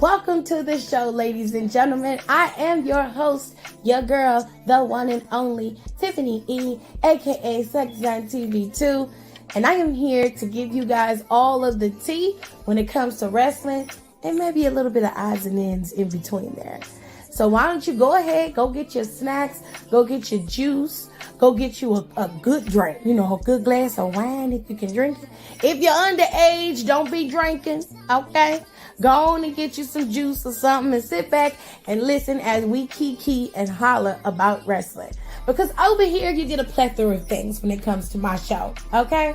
Welcome to the show, ladies and gentlemen. I am your host, your girl, the one and only Tiffany E, aka Smackdown TV2, and I am here to give you guys all of the tea when it comes to wrestling and maybe a little bit of odds and ends in between there. So why don't you go ahead, go get your snacks, go get your juice, go get you a good drink, a good glass of wine if you can drink it. If you're underage, don't be drinking, okay? Go on and get you some juice or something and sit back and listen as we kiki and holler about wrestling. Because over here, you get a plethora of things when it comes to my show, okay?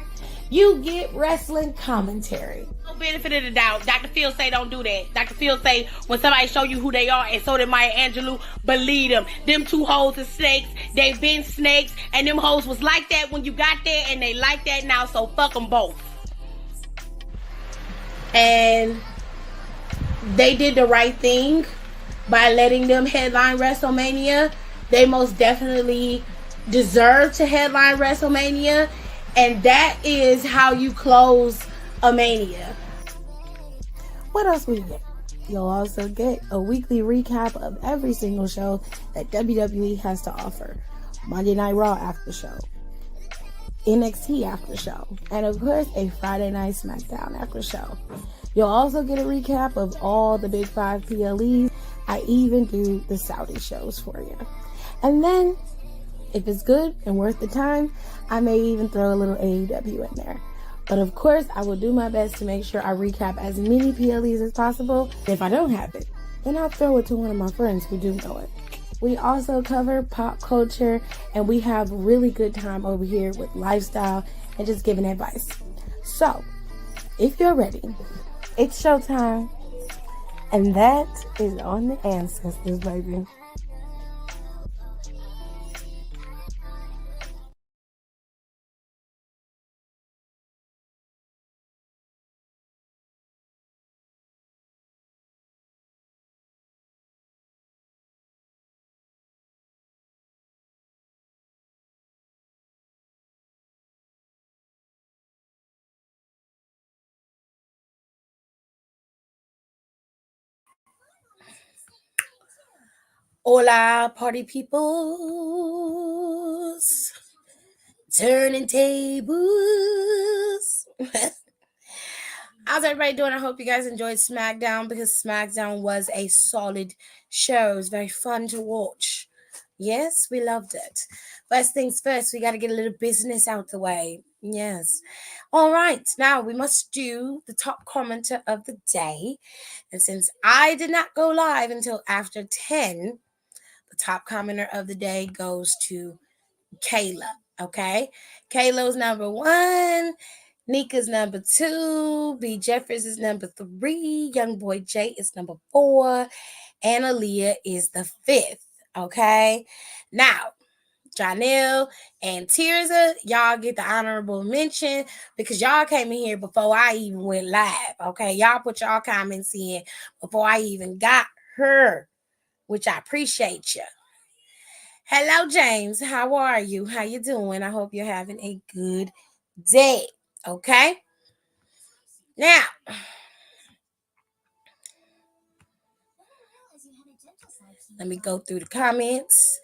You get wrestling commentary. No benefit of the doubt. Dr. Phil say don't do that. Dr. Phil say when somebody show you who they are, and so did Maya Angelou, believe them. Them two hoes are snakes. They've been snakes, and them hoes was like that when you got there, and they like that now, so fuck them both. And they did the right thing by letting them headline WrestleMania. They most definitely deserve to headline WrestleMania. And that is how you close a Mania. What else we get? You'll also get a weekly recap of every single show that WWE has to offer. Monday Night Raw after show, NXT after show, and of course a Friday Night Smackdown after show. You'll also get a recap of all the Big 5 PLEs. I even do the Saudi shows for you. And then, if it's good and worth the time, I may even throw a little AEW in there. But of course, I will do my best to make sure I recap as many PLEs as possible. If I don't have it, then I'll throw it to one of my friends who do know it. We also cover pop culture, and we have really good time over here with lifestyle and just giving advice. So, if you're ready, it's showtime. And that is on the ancestors, baby. Hola, party peoples. Turning tables. How's everybody doing? I hope you guys enjoyed Smackdown, because Smackdown was a solid show. It was very fun to watch. Yes, we loved it. First things first, we got to get a little business out the way. Yes. All right. Now we must do the top commenter of the day. And since I did not go live until after 10, the top commenter of the day goes to Kayla. Okay. Kayla's number 1. Nika's number 2. B. Jeffers is number 3. Young Boy J is number 4. And Aaliyah is the 5th. Okay. Now, Janelle and Tirza, y'all get the honorable mention because y'all came in here before I even went live. Okay. Y'all put y'all comments in before I even got her, which I appreciate you. Hello, James. How are you? How you doing? I hope you're having a good day. Okay. Now, let me go through the comments.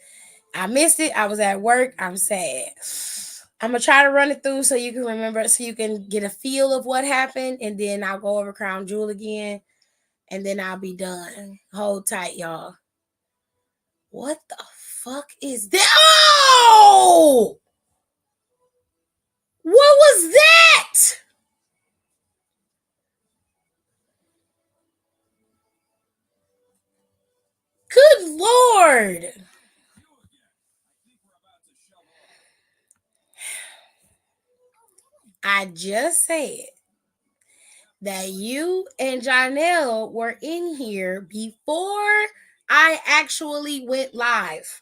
I missed it. I was at work. I'm sad. I'm going to try to run it through so you can remember, so you can get a feel of what happened. And then I'll go over Crown Jewel again. And then I'll be done. Hold tight, y'all. What the fuck is that? Oh! What was that? Good Lord. I just said that you and Janelle were in here before I actually went live.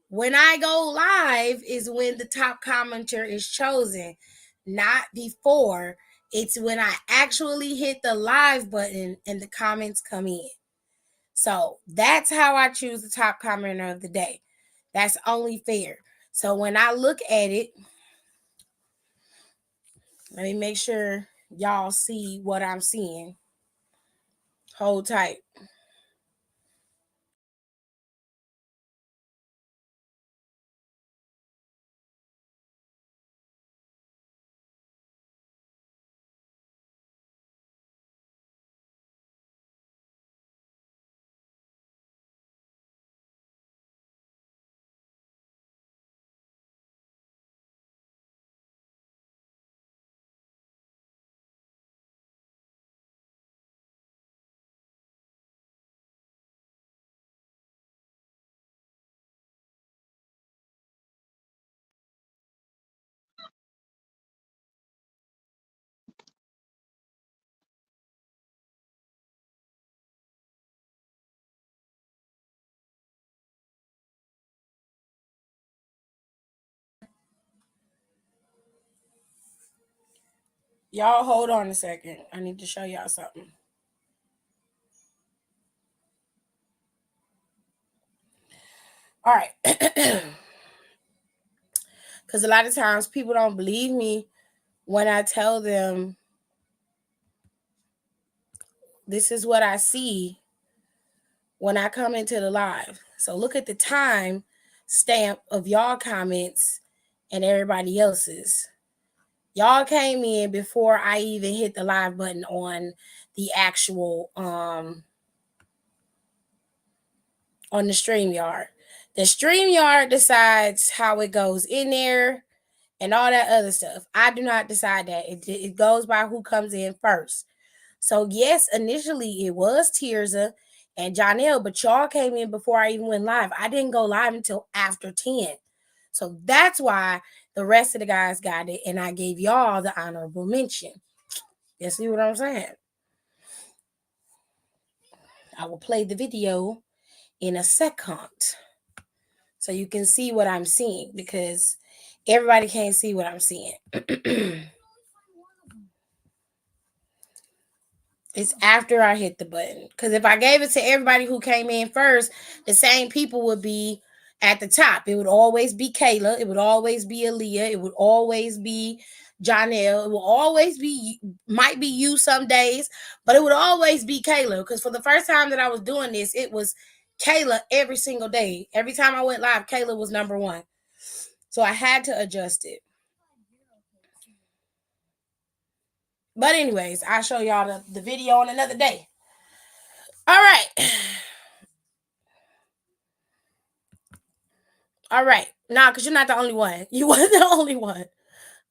When I go live is when the top commenter is chosen, not before. It's when I actually hit the live button and the comments come in. So that's how I choose the top commenter of the day. That's only fair. So when I look at it, let me make sure y'all see what I'm seeing. Hold tight. Y'all hold on a second. I need to show y'all something. All right. Because a lot of times people don't believe me when I tell them this is what I see when I come into the live. So look at the time stamp of y'all comments and everybody else's. Y'all came in before I even hit the live button on the actual on the StreamYard. The StreamYard decides how it goes in there and all that other stuff. I do not decide that. It goes by who comes in first. So yes, initially it was Tirza and Janelle, but y'all came in before I even went live. I didn't go live until after 10. So that's why the rest of the guys got it, and I gave y'all the honorable mention. You see what I'm saying? I will play the video in a second so you can see what I'm seeing, because everybody can't see what I'm seeing. It's after I hit the button. Because if I gave it to everybody who came in first, the same people would be at the top. It would always be Kayla. It would always be Aaliyah. It would always be Janelle. It will always be, might be you some days, but it would always be Kayla. Because for the first time that I was doing this, it was Kayla every single day. Every time I went live, Kayla was number one. So I had to adjust it. But anyways, I'll show y'all the video on another day. All right. All right. Nah, because you're not the only one. You weren't the only one.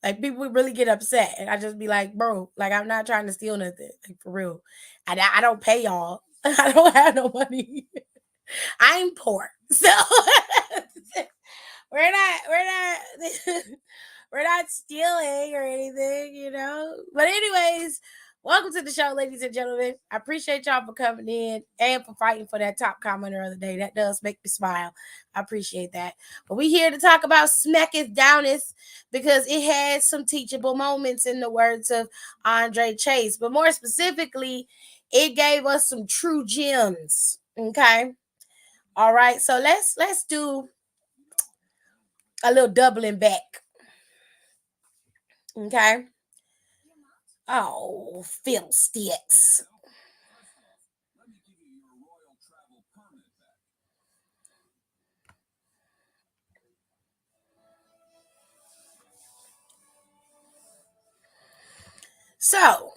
Like, people would really get upset. And I just be like, bro, like, I'm not trying to steal nothing. Like, for real. I don't pay y'all. I don't have no money. I'm poor. So we're not we're not stealing or anything, you know. But anyways, welcome to the show, ladies and gentlemen. I appreciate y'all for coming in and for fighting for that top commenter of the day. That does make me smile. I appreciate that. But we here to talk about Smacketh Downeth because it had some teachable moments, in the words of Andre Chase. But more specifically, it gave us some true gems. Okay. All right. So let's do a little doubling back. Okay. Oh, fiddlesticks. So,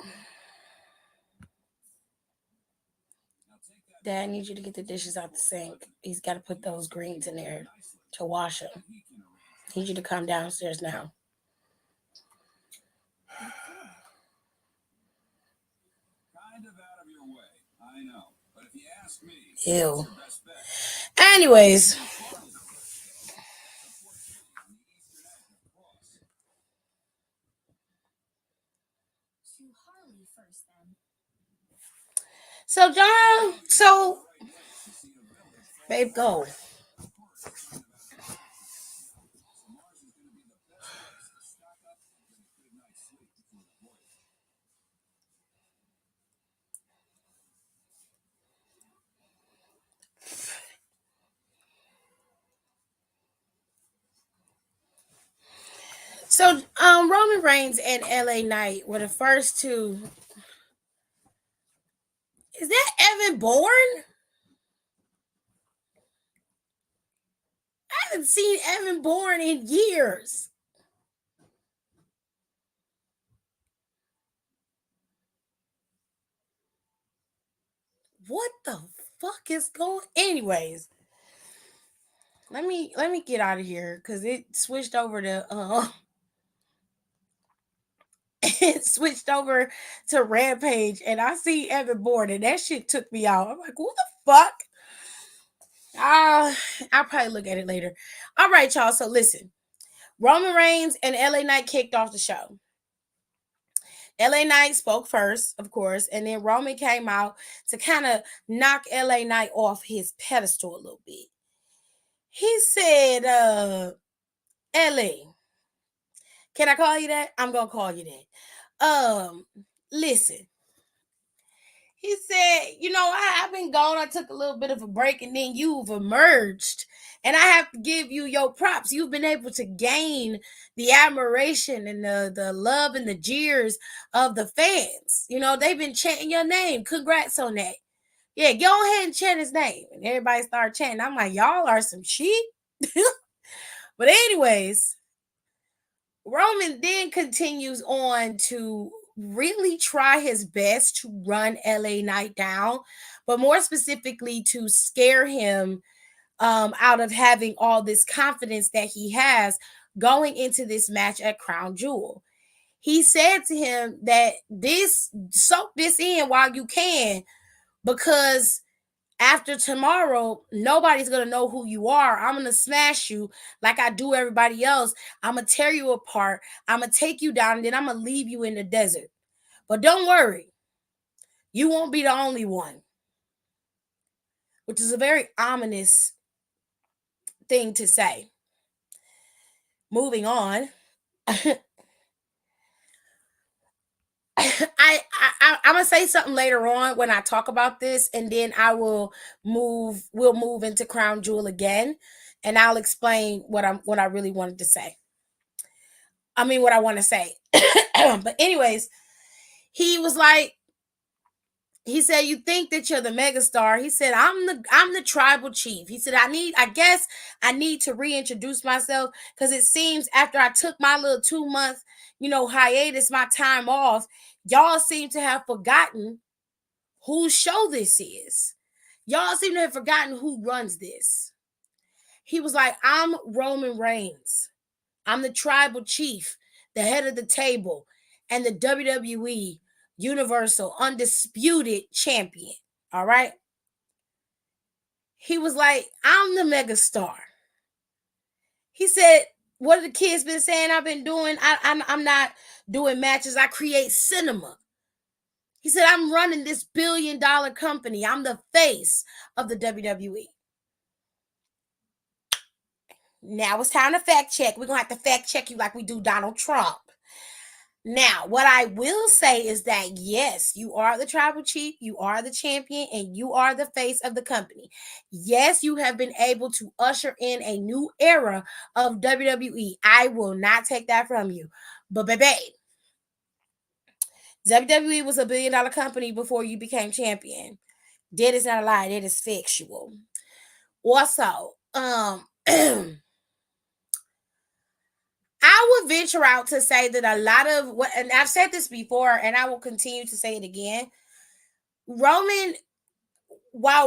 Dad, I need you to get the dishes out the sink. He's got to put those greens in there to wash them. I need you to come downstairs now. Kind of out of your way, I know. But if you ask me, ew. Anyways. So, John, babe, go. So, Roman Reigns and LA Knight were the first two. Is that Evan Bourne? I haven't seen Evan Bourne in years. What the fuck is going? Anyways, let me get out of here because it switched over to it switched over to Rampage, and I see Evan Bourne, and that shit took me out. I'm like, who the fuck? I'll probably look at it later. All right, y'all. So listen, Roman Reigns and LA Knight kicked off the show. LA Knight spoke first, of course, and then Roman came out to kind of knock LA Knight off his pedestal a little bit. He said, LA, can I call you that? I'm gonna call you that. Listen. He said, I've been gone. I took a little bit of a break, and then you've emerged. And I have to give you your props. You've been able to gain the admiration and the love and the jeers of the fans. They've been chanting your name. Congrats on that. Yeah, go ahead and chant his name. And everybody started chanting. I'm like, y'all are some sheep. But anyways, Roman then continues on to really try his best to run LA Knight down, but more specifically to scare him out of having all this confidence that he has going into this match at Crown Jewel. He said to him that soak this in while you can, because after tomorrow, nobody's going to know who you are. I'm going to smash you like I do everybody else. I'm going to tear you apart. I'm going to take you down, and then I'm going to leave you in the desert. But don't worry. You won't be the only one. Which is a very ominous thing to say. Moving on. I'm gonna say something later on when I talk about this, and then we'll move into Crown Jewel again, and I'll explain what I really wanted to say. I mean, what I want to say. But anyways, he was like, he said, you think that you're the megastar. He said, I'm the tribal chief. He said, I guess I need to reintroduce myself, because it seems after I took my little 2-month, hiatus, my time off, y'all seem to have forgotten whose show this is. Y'all seem to have forgotten who runs this. He was like, I'm Roman Reigns. I'm the tribal chief, the head of the table, and the WWE Universal Undisputed Champion. All right. He was like, I'm the megastar. He said, what have the kids been saying I've been doing? I'm not doing matches. I create cinema. He said, I'm running this billion-dollar company. I'm the face of the WWE. Now it's time to fact check. We're going to have to fact check you like we do Donald Trump. Now, what I will say is that, yes, you are the tribal chief, you are the champion, and you are the face of the company. Yes, you have been able to usher in a new era of WWE. I will not take that from you. But, baby, WWE was a billion-dollar company before you became champion. That is not a lie. That is factual. Also, I would venture out to say that a lot of what, and I've said this before, and I will continue to say it again, while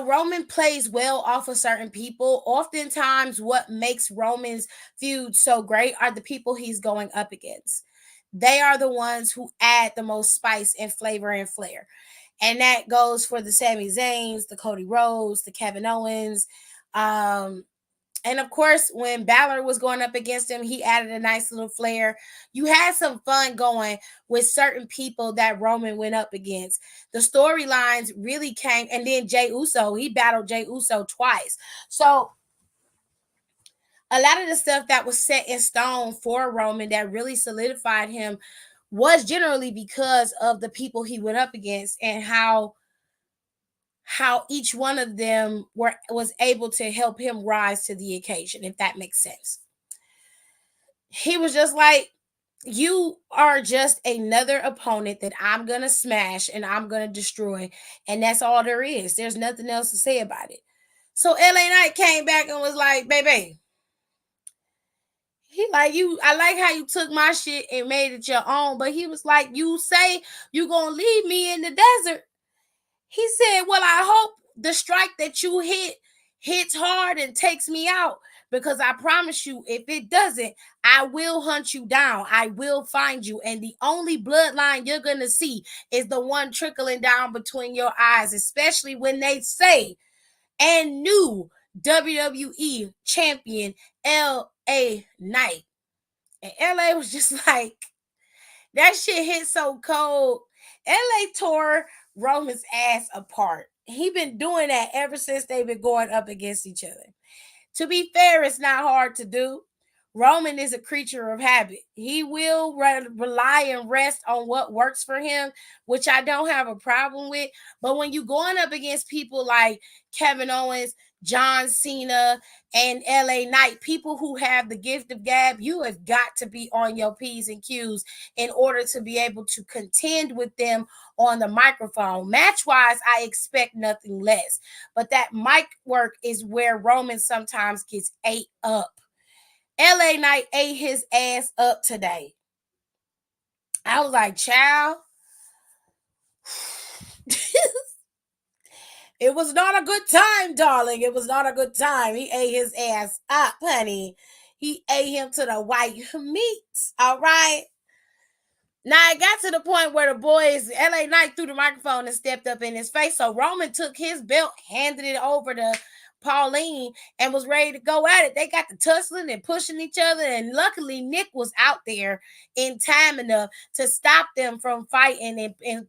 Roman plays well off of certain people, oftentimes what makes Roman's feud so great are the people he's going up against. They are the ones who add the most spice and flavor and flair. And that goes for the Sami Zayns, the Cody Rhodes, the Kevin Owens, and of course, when Balor was going up against him, he added a nice little flair. You had some fun going with certain people that Roman went up against. The storylines really came, and then Jey Uso, he battled Jey Uso twice. So a lot of the stuff that was set in stone for Roman that really solidified him was generally because of the people he went up against and how each one of them was able to help him rise to the occasion, if that makes sense. He was just like, You are just another opponent that I'm going to smash and I'm going to destroy. And that's all there is. There's nothing else to say about it. So LA Knight came back and was like, baby, he like, you, I like how you took my shit and made it your own. But he was like, you say you going to leave me in the desert. He said, well, I hope the strike that you hits hard and takes me out, because I promise you, if it doesn't, I will hunt you down. I will find you. And the only bloodline you're going to see is the one trickling down between your eyes, especially when they say, and new WWE champion LA Knight. And LA was just like, that shit hit so cold. LA tore Roman's ass apart. He been doing that ever since they've been going up against each other. To be fair, it's not hard to do. Roman is a creature of habit. He will rely and rest on what works for him, which I don't have a problem with. But when you're going up against people like Kevin Owens, John Cena, and LA Knight, people who have the gift of gab, you have got to be on your P's and Q's in order to be able to contend with them on the microphone. Match wise, I expect nothing less. But that mic work is where Roman sometimes gets ate up. LA Knight ate his ass up today. I was like, child, it was not a good time, darling. It was not a good time. He ate his ass up, honey. He ate him to the white meat. All right. Now it got to the point where the boys, LA Knight threw the microphone and stepped up in his face. So Roman took his belt, handed it over to Pauline, and was ready to go at it. They got to tussling and pushing each other. And luckily, Nick was out there in time enough to stop them from fighting and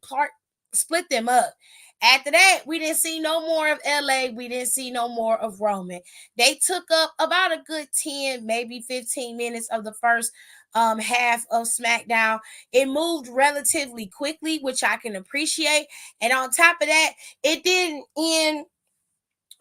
split them up. After that, we didn't see no more of LA. We didn't see no more of Roman. They took up about a good 10, maybe 15 minutes of the first half of SmackDown. It moved relatively quickly, which I can appreciate. And on top of that, it didn't end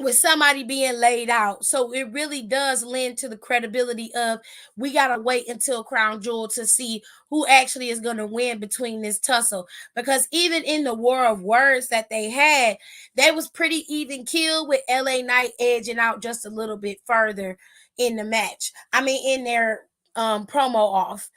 with somebody being laid out. So it really does lend to the credibility of, we got to wait until Crown Jewel to see who actually is going to win between this tussle. Because even in the war of words that they had, they was pretty even killed, with LA Knight edging out just a little bit further in the match. I mean, in their promo off.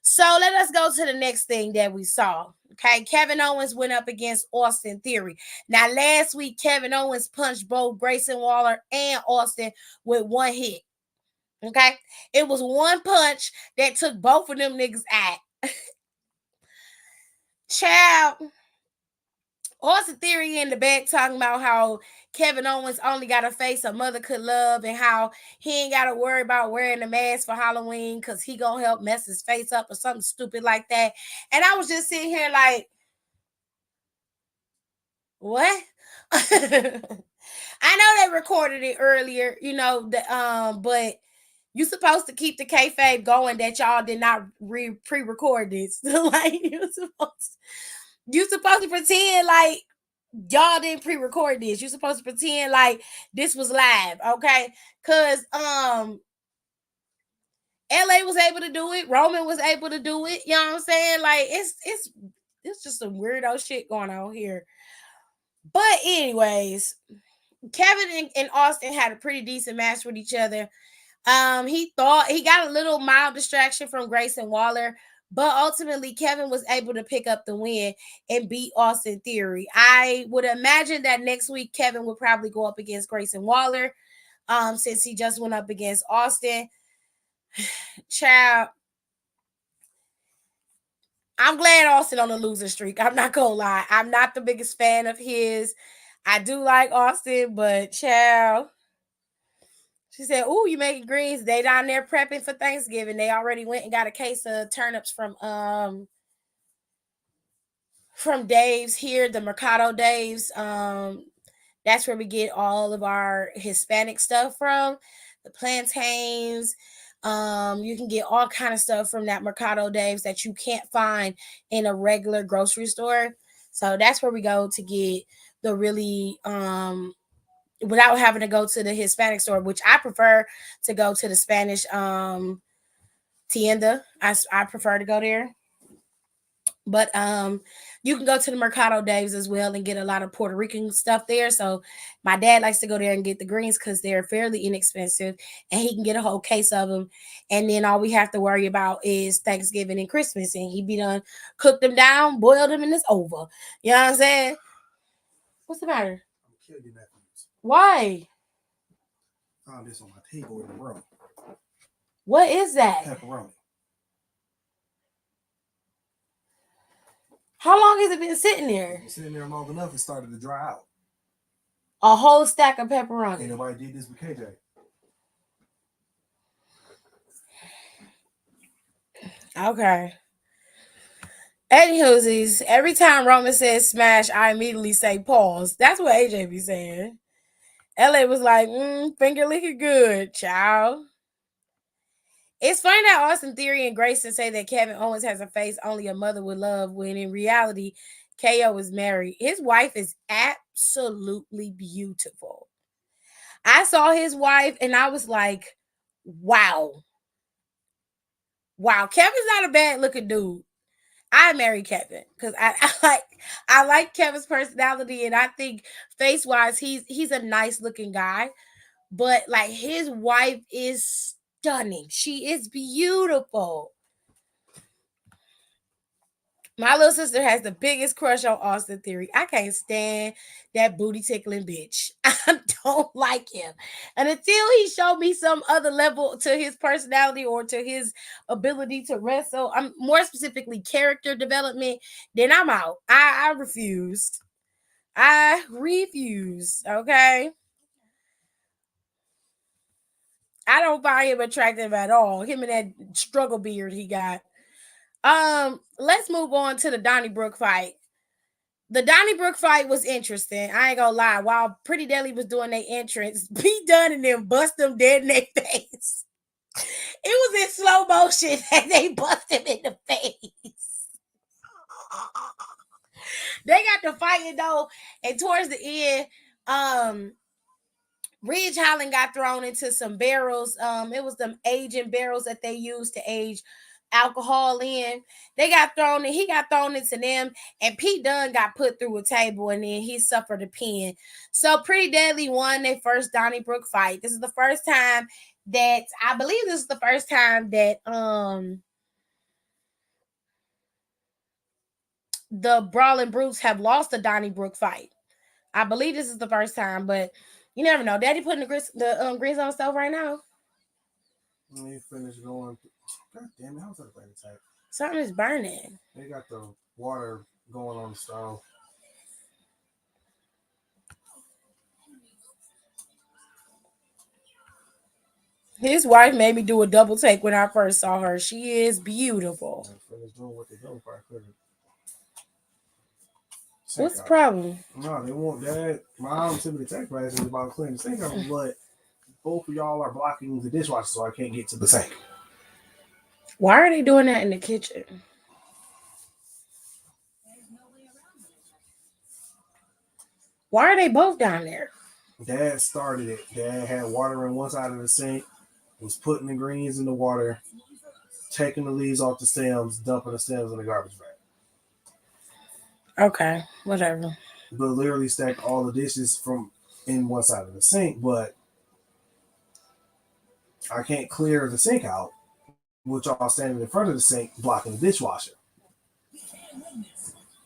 So let us go to the next thing that we saw. Okay, Kevin Owens went up against Austin Theory. Now, last week, Kevin Owens punched both Grayson Waller and Austin with one hit. Okay, it was one punch that took both of them niggas out. Child, Austin Theory in the back talking about how Kevin Owens only got a face a mother could love, and how he ain't got to worry about wearing a mask for Halloween because he gonna help mess his face up or something stupid like that. And I was just sitting here like, what? I know they recorded it earlier, but you supposed to keep the kayfabe going that y'all did not pre-record this. Like, you supposed to pretend like y'all didn't pre-record this. You supposed to pretend like this was live, okay? Cause LA was able to do it, Roman was able to do it. You know what I'm saying? Like, it's just some weirdo shit going on here. But anyways, Kevin and Austin had a pretty decent match with each other. He thought he got a little mild distraction from Grayson Waller, but ultimately Kevin was able to pick up the win and beat Austin Theory. I would imagine that next week Kevin would probably go up against Grayson Waller, since he just went up against Austin. Child, I'm glad Austin on a losing streak. I'm not gonna lie. I'm not the biggest fan of his. I do like Austin, but child. She said, "Ooh, you making greens? They down there prepping for Thanksgiving. They already went and got a case of turnips from Dave's here, the Mercado Dave's. That's where we get all of our Hispanic stuff from. The plantains. You can get all kind of stuff from that Mercado Dave's that you can't find in a regular grocery store. So that's where we go to get the really without having to go to the Hispanic store, which I prefer to go to the Spanish tienda. I prefer to go there. But you can go to the Mercado Days as well and get a lot of Puerto Rican stuff there. So my dad likes to go there and get the greens because they're fairly inexpensive, and he can get a whole case of them. And then all we have to worry about is Thanksgiving and Christmas, and he be done cook them down, boil them, and it's over. You know what I'm saying? What's the matter? I'm killing your nephews. Why? Found this on my table in the room. What is that? Pepperoni. How long has it been sitting there? It's been sitting there long enough, it started to dry out. A whole stack of pepperoni. Ain't nobody did this with KJ. Okay. Anywhoosies, every time Roman says smash, I immediately say pause. That's what AJ be saying. LA was like, finger licking good, child. It's funny that Austin Theory and Grayson say that Kevin Owens has a face only a mother would love, when in reality, KO is married. His wife is absolutely beautiful. I saw his wife and I was like, wow. Wow, Kevin's not a bad looking dude. I marry Kevin because I like Kevin's personality, and I think face wise he's a nice looking guy, but like his wife is stunning. She is beautiful. My little sister has the biggest crush on Austin Theory. I can't stand that booty tickling bitch. I don't like him. And until he showed me some other level to his personality or to his ability to wrestle, I'm more specifically character development, then I'm out. I refused. I refuse. Okay. I don't find him attractive at all. Him and that struggle beard he got. Let's move on to the Donnybrook fight. The Donnybrook fight was interesting. I ain't gonna lie. While Pretty Deadly was doing their entrance, Pete Dunne and them bust them dead in their face. It was in slow motion and they bust him in the face. They got to fighting though, and towards the end, Ridge Holland got thrown into some barrels. It was them aging barrels that they used to age alcohol in. They got thrown in, he got thrown into them, and Pete Dunne got put through a table, and then he suffered a pin. So Pretty Deadly won their first Donnybrook fight. This is the first time that I believe this is the first time that the Brawling Brutes have lost a Donnybrook fight. I believe this is the first time, but you never know. Daddy putting the grits on the stove right now. Let me finish going. God damn it, how's that burning type? Something is burning. They got the water going on the stove. His wife made me do a double take when I first saw her. She is beautiful. Finish doing what they do before I couldn't. What's the problem? No, they want that. Mom sent me the text message about cleaning the sink up, but both of y'all are blocking the dishwasher, so I can't get to the sink. Why are they doing that in the kitchen? Why are they both down there? Dad started it. Dad had water in one side of the sink, was putting the greens in the water, taking the leaves off the stems, dumping the stems in the garbage bag. Okay, whatever. But literally stacked all the dishes from in one side of the sink, but I can't clear the sink out, with y'all standing in front of the sink blocking the dishwasher.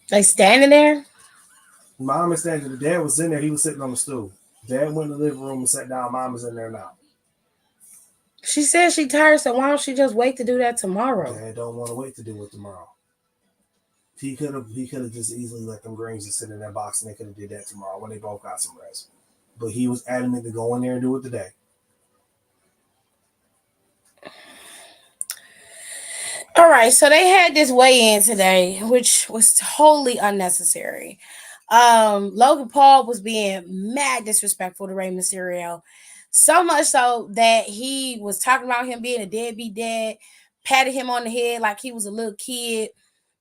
They standing there? Mom is standing. The dad was in there. He was sitting on the stool. Dad went in the living room and sat down. Mom is in there now. She said she tired, so why don't she just wait to do that tomorrow? Dad don't want to wait to do it tomorrow. He could have just easily let them greens just sit in that box and they could have did that tomorrow when they both got some rest. But he was adamant to go in there and do it today. All right, so they had this weigh-in today, which was totally unnecessary. Logan Paul was being mad disrespectful to Rey Mysterio, so much so that he was talking about him being a deadbeat dad, patted him on the head like he was a little kid.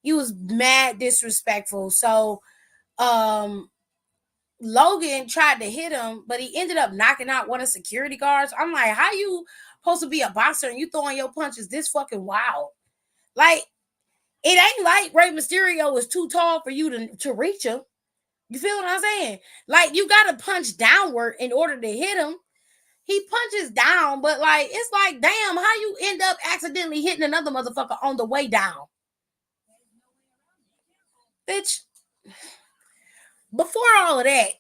He was mad disrespectful. So Logan tried to hit him, but he ended up knocking out one of the security guards. I'm like, how you supposed to be a boxer and you throwing your punches this fucking wild? Like, it ain't like Rey Mysterio is too tall for you to reach him. You feel what I'm saying? Like, you got to punch downward in order to hit him. He punches down, but like, it's like, damn, how you end up accidentally hitting another motherfucker on the way down? Bitch. Before all of that,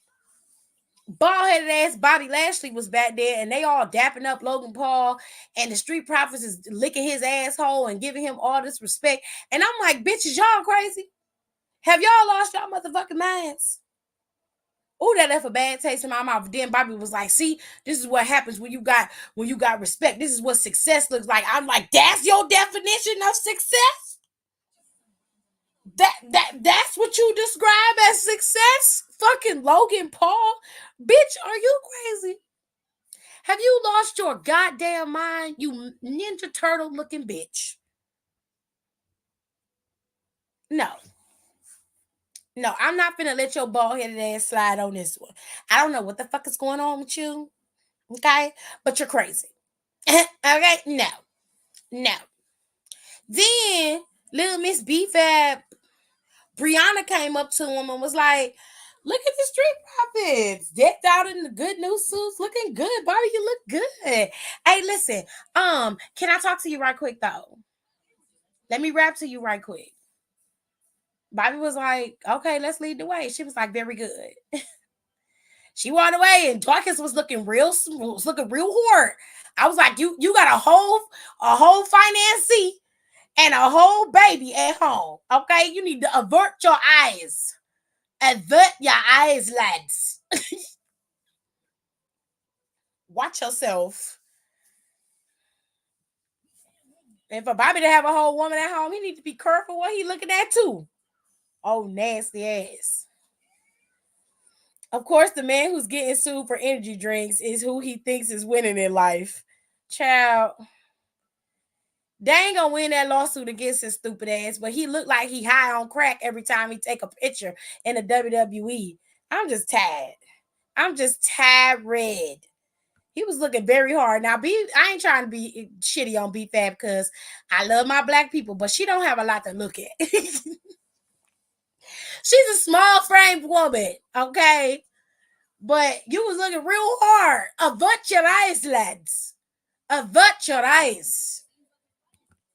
bald-headed ass Bobby Lashley was back there, and they all dapping up Logan Paul, and the Street Profits is licking his asshole and giving him all this respect. And I'm like, bitches, y'all crazy? Have y'all lost y'all motherfucking minds? Oh, that left a bad taste in my mouth. Then Bobby was like, see, this is what happens when you got respect. This is what success looks like. I'm like, that's your definition of success? That's what you describe as success? Fucking Logan Paul? Bitch, are you crazy? Have you lost your goddamn mind, you Ninja Turtle looking bitch? No, I'm not finna let your bald-headed ass slide on this one. I don't know what the fuck is going on with you, okay? But you're crazy. Okay? No. Then, little Miss B-Fab, Brianna came up to him and was like, look at the Street Profits, decked out in the good new suits, looking good. Bobby, you look good. Hey, listen, can I talk to you right quick, though? Let me rap to you right quick. Bobby was like, okay, let's lead the way. She was like, very good. She walked away, and Dorcas was looking real hard. I was like, you got a whole financee and a whole baby at home. Okay, you need to avert your eyes. Avert your eyes, lads. Watch yourself. And for Bobby to have a whole woman at home, he need to be careful what he looking at too. Oh, nasty ass. Of course, the man who's getting sued for energy drinks is who he thinks is winning in life. Child. They ain't gonna win that lawsuit against his stupid ass, but he looked like he high on crack every time he take a picture in the WWE. I'm just tired. He was looking very hard. Now, I ain't trying to be shitty on B-Fab because I love my black people, but she don't have a lot to look at. She's a small framed woman, okay? But you was looking real hard. Avert your eyes, lads. Avert your eyes.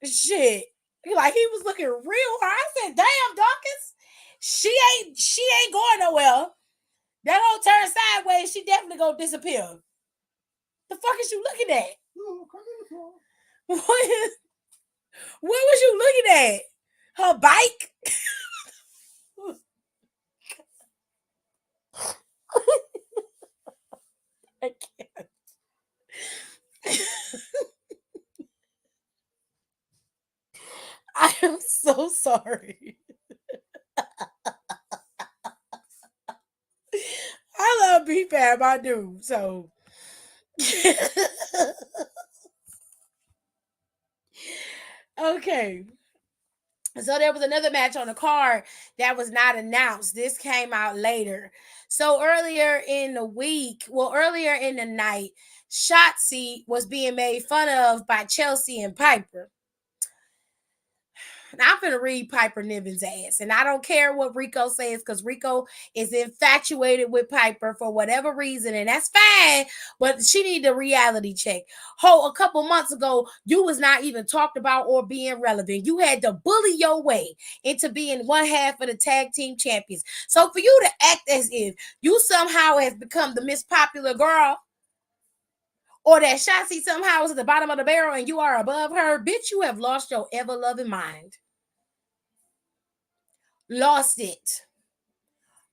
Shit. Like, he was looking real hard. I said, damn, Dawkins. She ain't going nowhere. That don't turn sideways, she definitely gonna disappear. The fuck is you looking at? What was you looking at? Her bike? I can't. I am so sorry. I love B-Fab, I do. So okay. So there was another match on the card that was not announced. This came out later. So earlier in the night, Shotzi was being made fun of by Chelsea and Piper. I'm going to read Piper Niven's ass. And I don't care what Rico says because Rico is infatuated with Piper for whatever reason. And that's fine. But she need a reality check. A couple months ago, you was not even talked about or being relevant. You had to bully your way into being one half of the tag team champions. So for you to act as if you somehow have become the Miss Popular Girl, or that Shotzi somehow is at the bottom of the barrel and you are above her, bitch, you have lost your ever-loving mind. Lost it.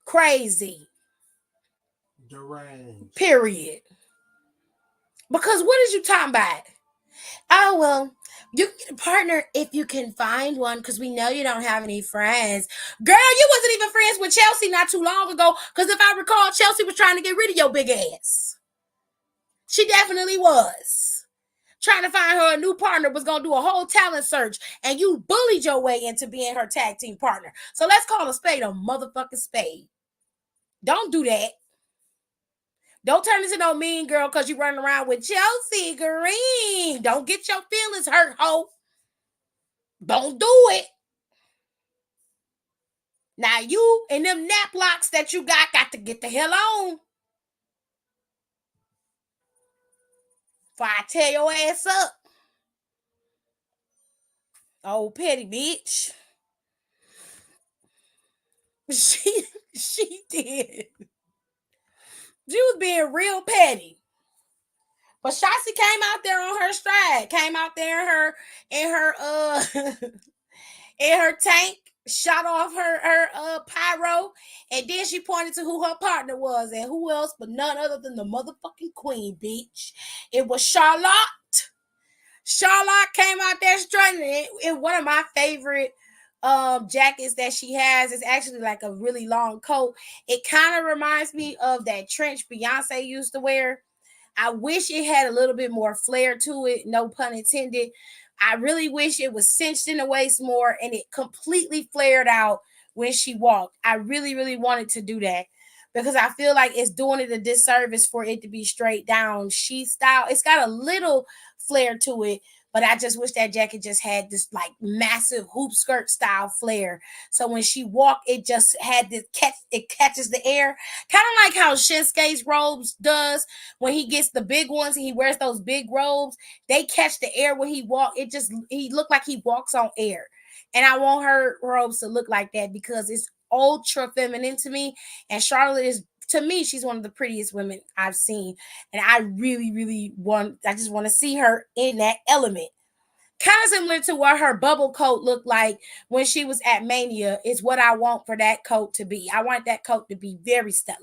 Crazy. Deranged. Period. Because what is you talking about? Oh, well, you can get a partner if you can find one because we know you don't have any friends. Girl, you wasn't even friends with Chelsea not too long ago because if I recall, Chelsea was trying to get rid of your big ass. She definitely was. Trying to find her a new partner, was going to do a whole talent search, and you bullied your way into being her tag team partner. So let's call a spade a motherfucking spade. Don't do that. Don't turn into no mean girl because you running around with Chelsea Green. Don't get your feelings hurt, ho. Don't do it. Now you and them nap locks that you got to get the hell on. Before I tear your ass up. Oh, petty bitch. She did. She was being real petty. But Shotzi came out there on her stride. Came out there in her in her tank, shot off her pyro, and then she pointed to who her partner was, and who else but none other than the motherfucking queen, bitch. It was Charlotte. Charlotte came out there strutting it in one of my favorite jackets that she has. It's actually like a really long coat. It kind of reminds me of that trench Beyonce used to wear. I wish it had a little bit more flair to it, no pun intended. I really wish it was cinched in the waist more and it completely flared out when she walked. I really, really wanted to do that because I feel like it's doing it a disservice for it to be straight down she style. It's got a little flair to it, but I just wish that jacket just had this like massive hoop skirt style flair. So when she walked, it just had this it catches the air. Kind of like how Shinsuke's robes does when he gets the big ones and he wears those big robes. They catch the air when he walk. He looked like he walks on air. And I want her robes to look like that because it's ultra feminine to me. And Charlotte is, to me, she's one of the prettiest women I've seen. And I really, really I just want to see her in that element. Kind of similar to what her bubble coat looked like when she was at Mania is what I want for that coat to be. I want that coat to be very stellar,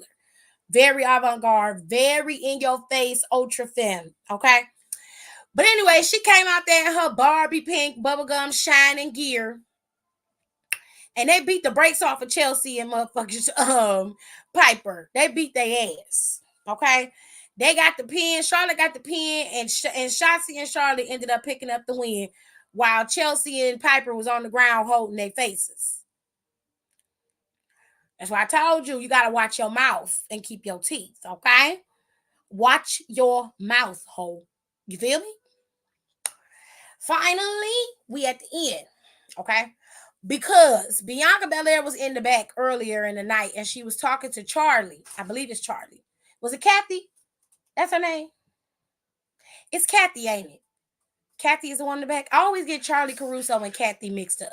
very avant-garde, very in your face, ultra femme. Okay. But anyway, she came out there in her Barbie pink bubblegum shining gear. And they beat the brakes off of Chelsea and motherfuckers Piper. They beat their ass. Okay. They got the pin. Charlotte got the pin, and Shotzi and Charlotte ended up picking up the win, while Chelsea and Piper was on the ground holding their faces. That's why I told you got to watch your mouth and keep your teeth. Okay. Watch your mouth, ho. You feel me? Finally, we at the end. Okay. Because Bianca Belair was in the back earlier in the night and she was talking to Charlie. I believe it's Charlie. Was it Kathy? That's her name. It's Kathy, ain't it? Kathy is the one in the back. I always get Charlie Caruso and Kathy mixed up.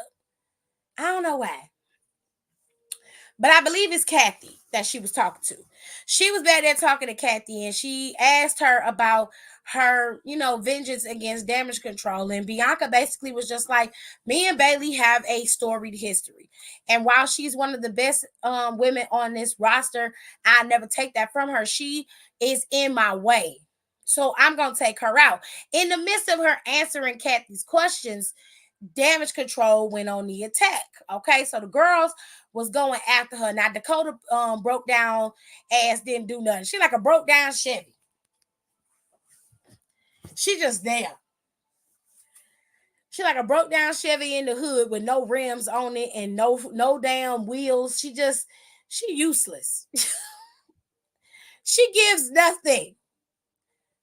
I don't know why. But I believe it's Kathy that she was talking to. She was back there talking to Kathy and she asked her about her, vengeance against Damage Control. And Bianca basically was just like, me and Bayley have a storied history. And while she's one of the best women on this roster, I never take that from her. She is in my way. So I'm going to take her out. In the midst of her answering Kathy's questions, Damage Control went on the attack. Okay, so the girls was going after her. Now Dakota broke down ass, didn't do nothing. She like a broke down Chevy. She just there. She like a broke down Chevy in the hood with no rims on it and no damn wheels. She useless. She gives nothing.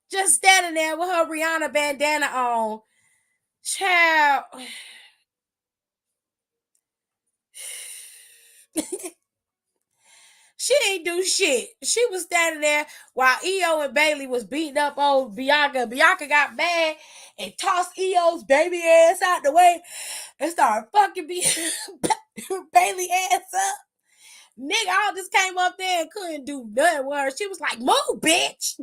Just standing there with her Rihanna bandana on. Child. She ain't do shit. She was standing there while EO and Bayley was beating up old Bianca. Bianca got mad and tossed EO's baby ass out the way and started fucking Bayley ass up. Nigga, all just came up there and couldn't do nothing with her. She was like, move, bitch.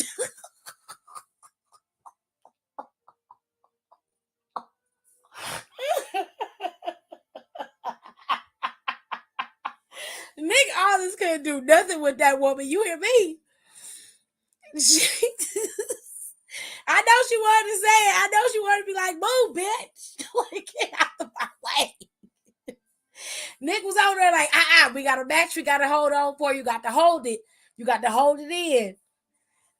Nigga, all this couldn't do nothing with that woman. You hear me? I know she wanted to say it. I know she wanted to be like, move, bitch. Like, get out of my way. Nick was over there like, we got a match. We got to hold on for you. Got to hold it. You got to hold it in.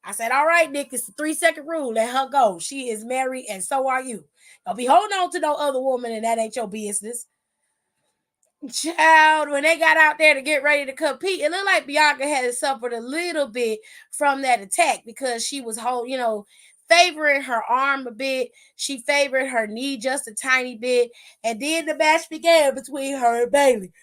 I said, all right, Nick, it's the 3-second rule. Let her go. She is married and so are you. Don't be holding on to no other woman and that ain't your business. Child, when they got out there to get ready to compete, it looked like Bianca had suffered a little bit from that attack because she was favoring her arm a bit. She favored her knee just a tiny bit, and then the match began between her and Bayley.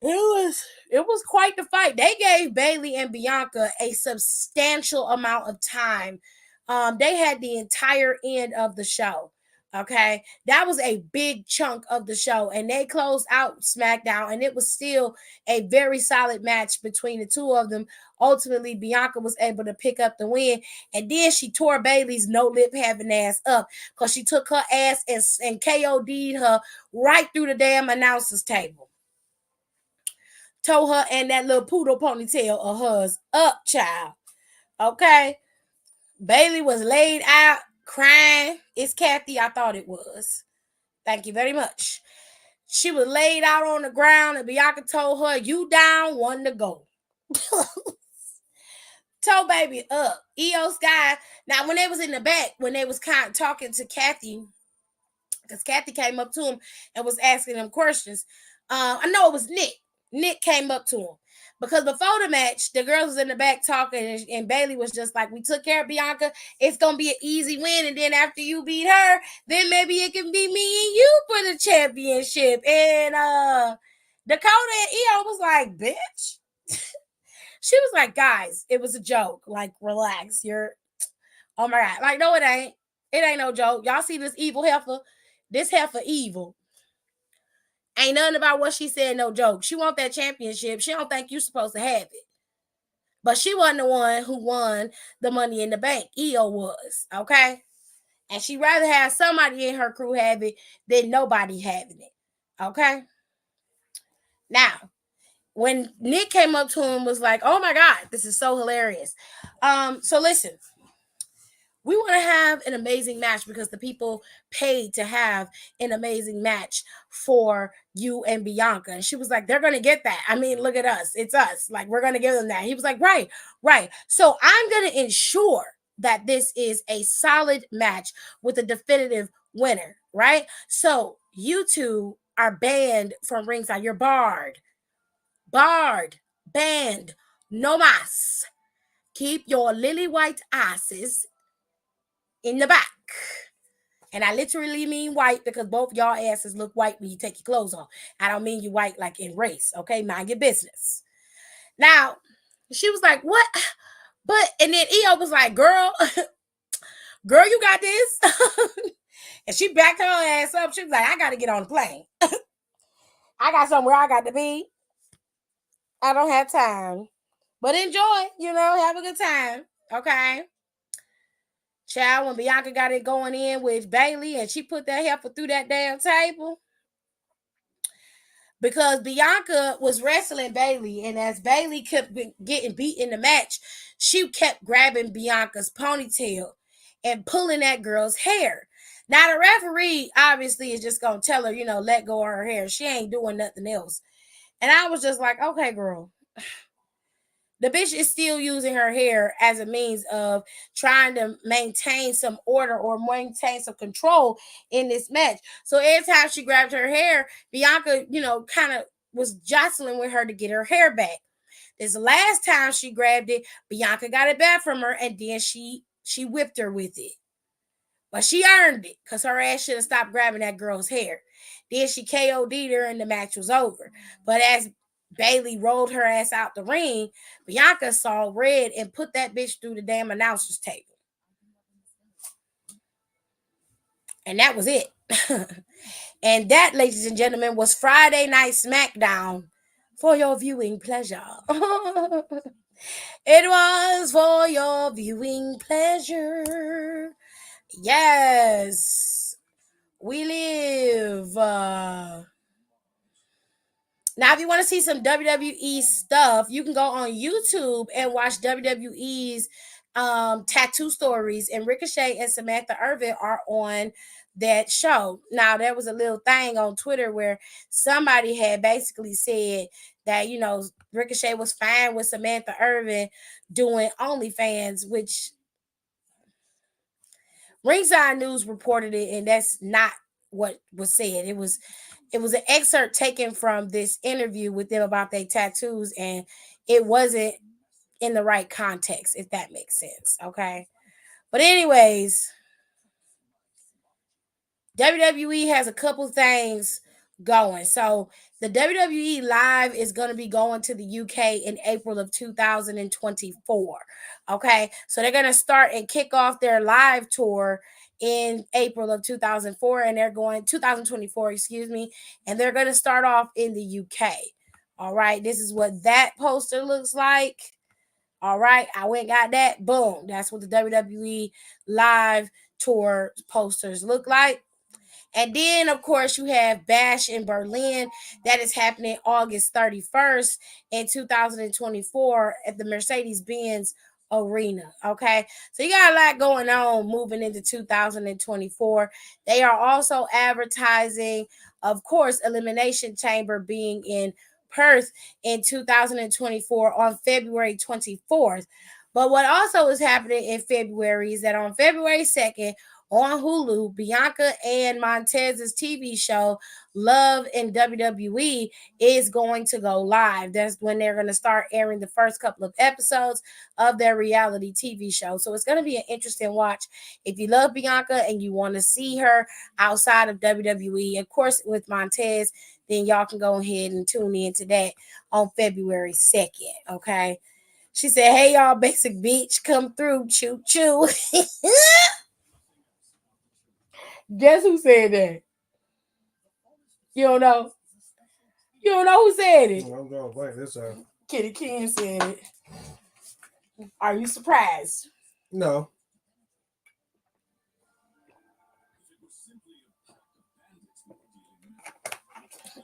It was quite the fight. They gave Bayley and Bianca a substantial amount of time. They had the entire end of the show. Okay, that was a big chunk of the show, and they closed out SmackDown, and it was still a very solid match between the two of them. Ultimately, Bianca was able to pick up the win, and then she tore Bayley's no lip having ass up because she took her ass and KOD'd her right through the damn announcer's table. Tore her and that little poodle ponytail of hers up, child. Okay, Bayley was laid out crying. It's Kathy, I thought it was. Thank you very much. She was laid out on the ground, and Bianca told her, "You down, one to go." Toe baby up. EO Sky. Now, when they was in the back, when they was kind of talking to Kathy, because Kathy came up to him and was asking him questions. I know it was Nick. Nick came up to him. Because before the match, the girls was in the back talking, and Bayley was just like, "We took care of Bianca. It's going to be an easy win. And then after you beat her, then maybe it can be me and you for the championship." And Dakota and EO was like, "Bitch." She was like, "Guys, it was a joke. Like, relax. Oh my God. Like, no, it ain't. It ain't no joke. Y'all see this evil heifer? This heifer evil. Ain't nothing about what she said, no joke. She want that championship. She don't think you supposed to have it. But she wasn't the one who won the Money in the Bank. EO was, okay? And she rather have somebody in her crew have it than nobody having it, okay? Now, when Nick came up to him, was like, "Oh my God, this is so hilarious." So listen. We want to have an amazing match because the people paid to have an amazing match for you and Bianca. And she was like, "They're going to get that. I mean, look at us. It's us. Like, we're going to give them that." He was like, "Right, right. So I'm going to ensure that this is a solid match with a definitive winner, right? So you two are banned from ringside. You're barred. Barred. Banned. No mas. Keep your lily white asses in the back." And I literally mean white because both y'all asses look white when you take your clothes off. I don't mean you white like in race, okay? Mind your business. Now, she was like, "What?" And then EO was like, "Girl, girl, you got this." And she backed her ass up. She was like, "I got to get on the plane. I got somewhere I got to be. I don't have time. But enjoy, have a good time, okay?" Child, when Bianca got it going in with Bayley and she put that heifer through that damn table, because Bianca was wrestling Bayley, and as Bayley kept getting beat in the match, she kept grabbing Bianca's ponytail and pulling that girl's hair. Now, the referee obviously is just going to tell her, let go of her hair. She ain't doing nothing else. And I was just like, okay, girl. The bitch is still using her hair as a means of trying to maintain some order or maintain some control in this match. So every time she grabbed her hair, Bianca, kind of was jostling with her to get her hair back. This last time she grabbed it, Bianca got it back from her, and then she whipped her with it. But she earned it because her ass should have stopped grabbing that girl's hair. Then she KO'd her and the match was over. But as Bayley rolled her ass out the ring, Bianca saw red and put that bitch through the damn announcer's table. And that was it. And that, ladies and gentlemen, was Friday Night Smackdown for your viewing pleasure. It was for your viewing pleasure. Yes. We live. Now, if you want to see some WWE stuff, you can go on YouTube and watch WWE's tattoo stories. And Ricochet and Samantha Irvin are on that show. Now, there was a little thing on Twitter where somebody had basically said that, Ricochet was fine with Samantha Irvin doing OnlyFans, which Ringside News reported it, and that's not what was said. It was an excerpt taken from this interview with them about their tattoos, and it wasn't in the right context, if that makes sense. Okay. But anyways, WWE has a couple things going. So the WWE Live is going to be going to the UK in April of 2024. Okay. So they're going to start and kick off their live tour in April of 2004, and they're going 2024, excuse me, and they're going to start off in the UK. All right. This is what that poster looks like. All right. I went and got that. Boom. That's what the WWE Live tour posters look like. And then, of course, you have Bash in Berlin. That is happening August 31st in 2024 at the Mercedes-Benz Arena. Okay. So you got a lot going on moving into 2024. They are also advertising, of course, Elimination Chamber being in Perth in 2024 on February 24th. But what also is happening in February is that on February 2nd, on Hulu, Bianca and Montez's TV show, Love in WWE, is going to go live. That's when they're going to start airing the first couple of episodes of their reality TV show. So it's going to be an interesting watch. If you love Bianca and you want to see her outside of WWE, of course, with Montez, then y'all can go ahead and tune in to that on February 2nd. Okay. She said, hey, y'all, basic bitch, come through. Choo choo. Guess who said that? You don't know? You don't know who said it? I'm going to play this out. Kitty Ken said it. Are you surprised? No.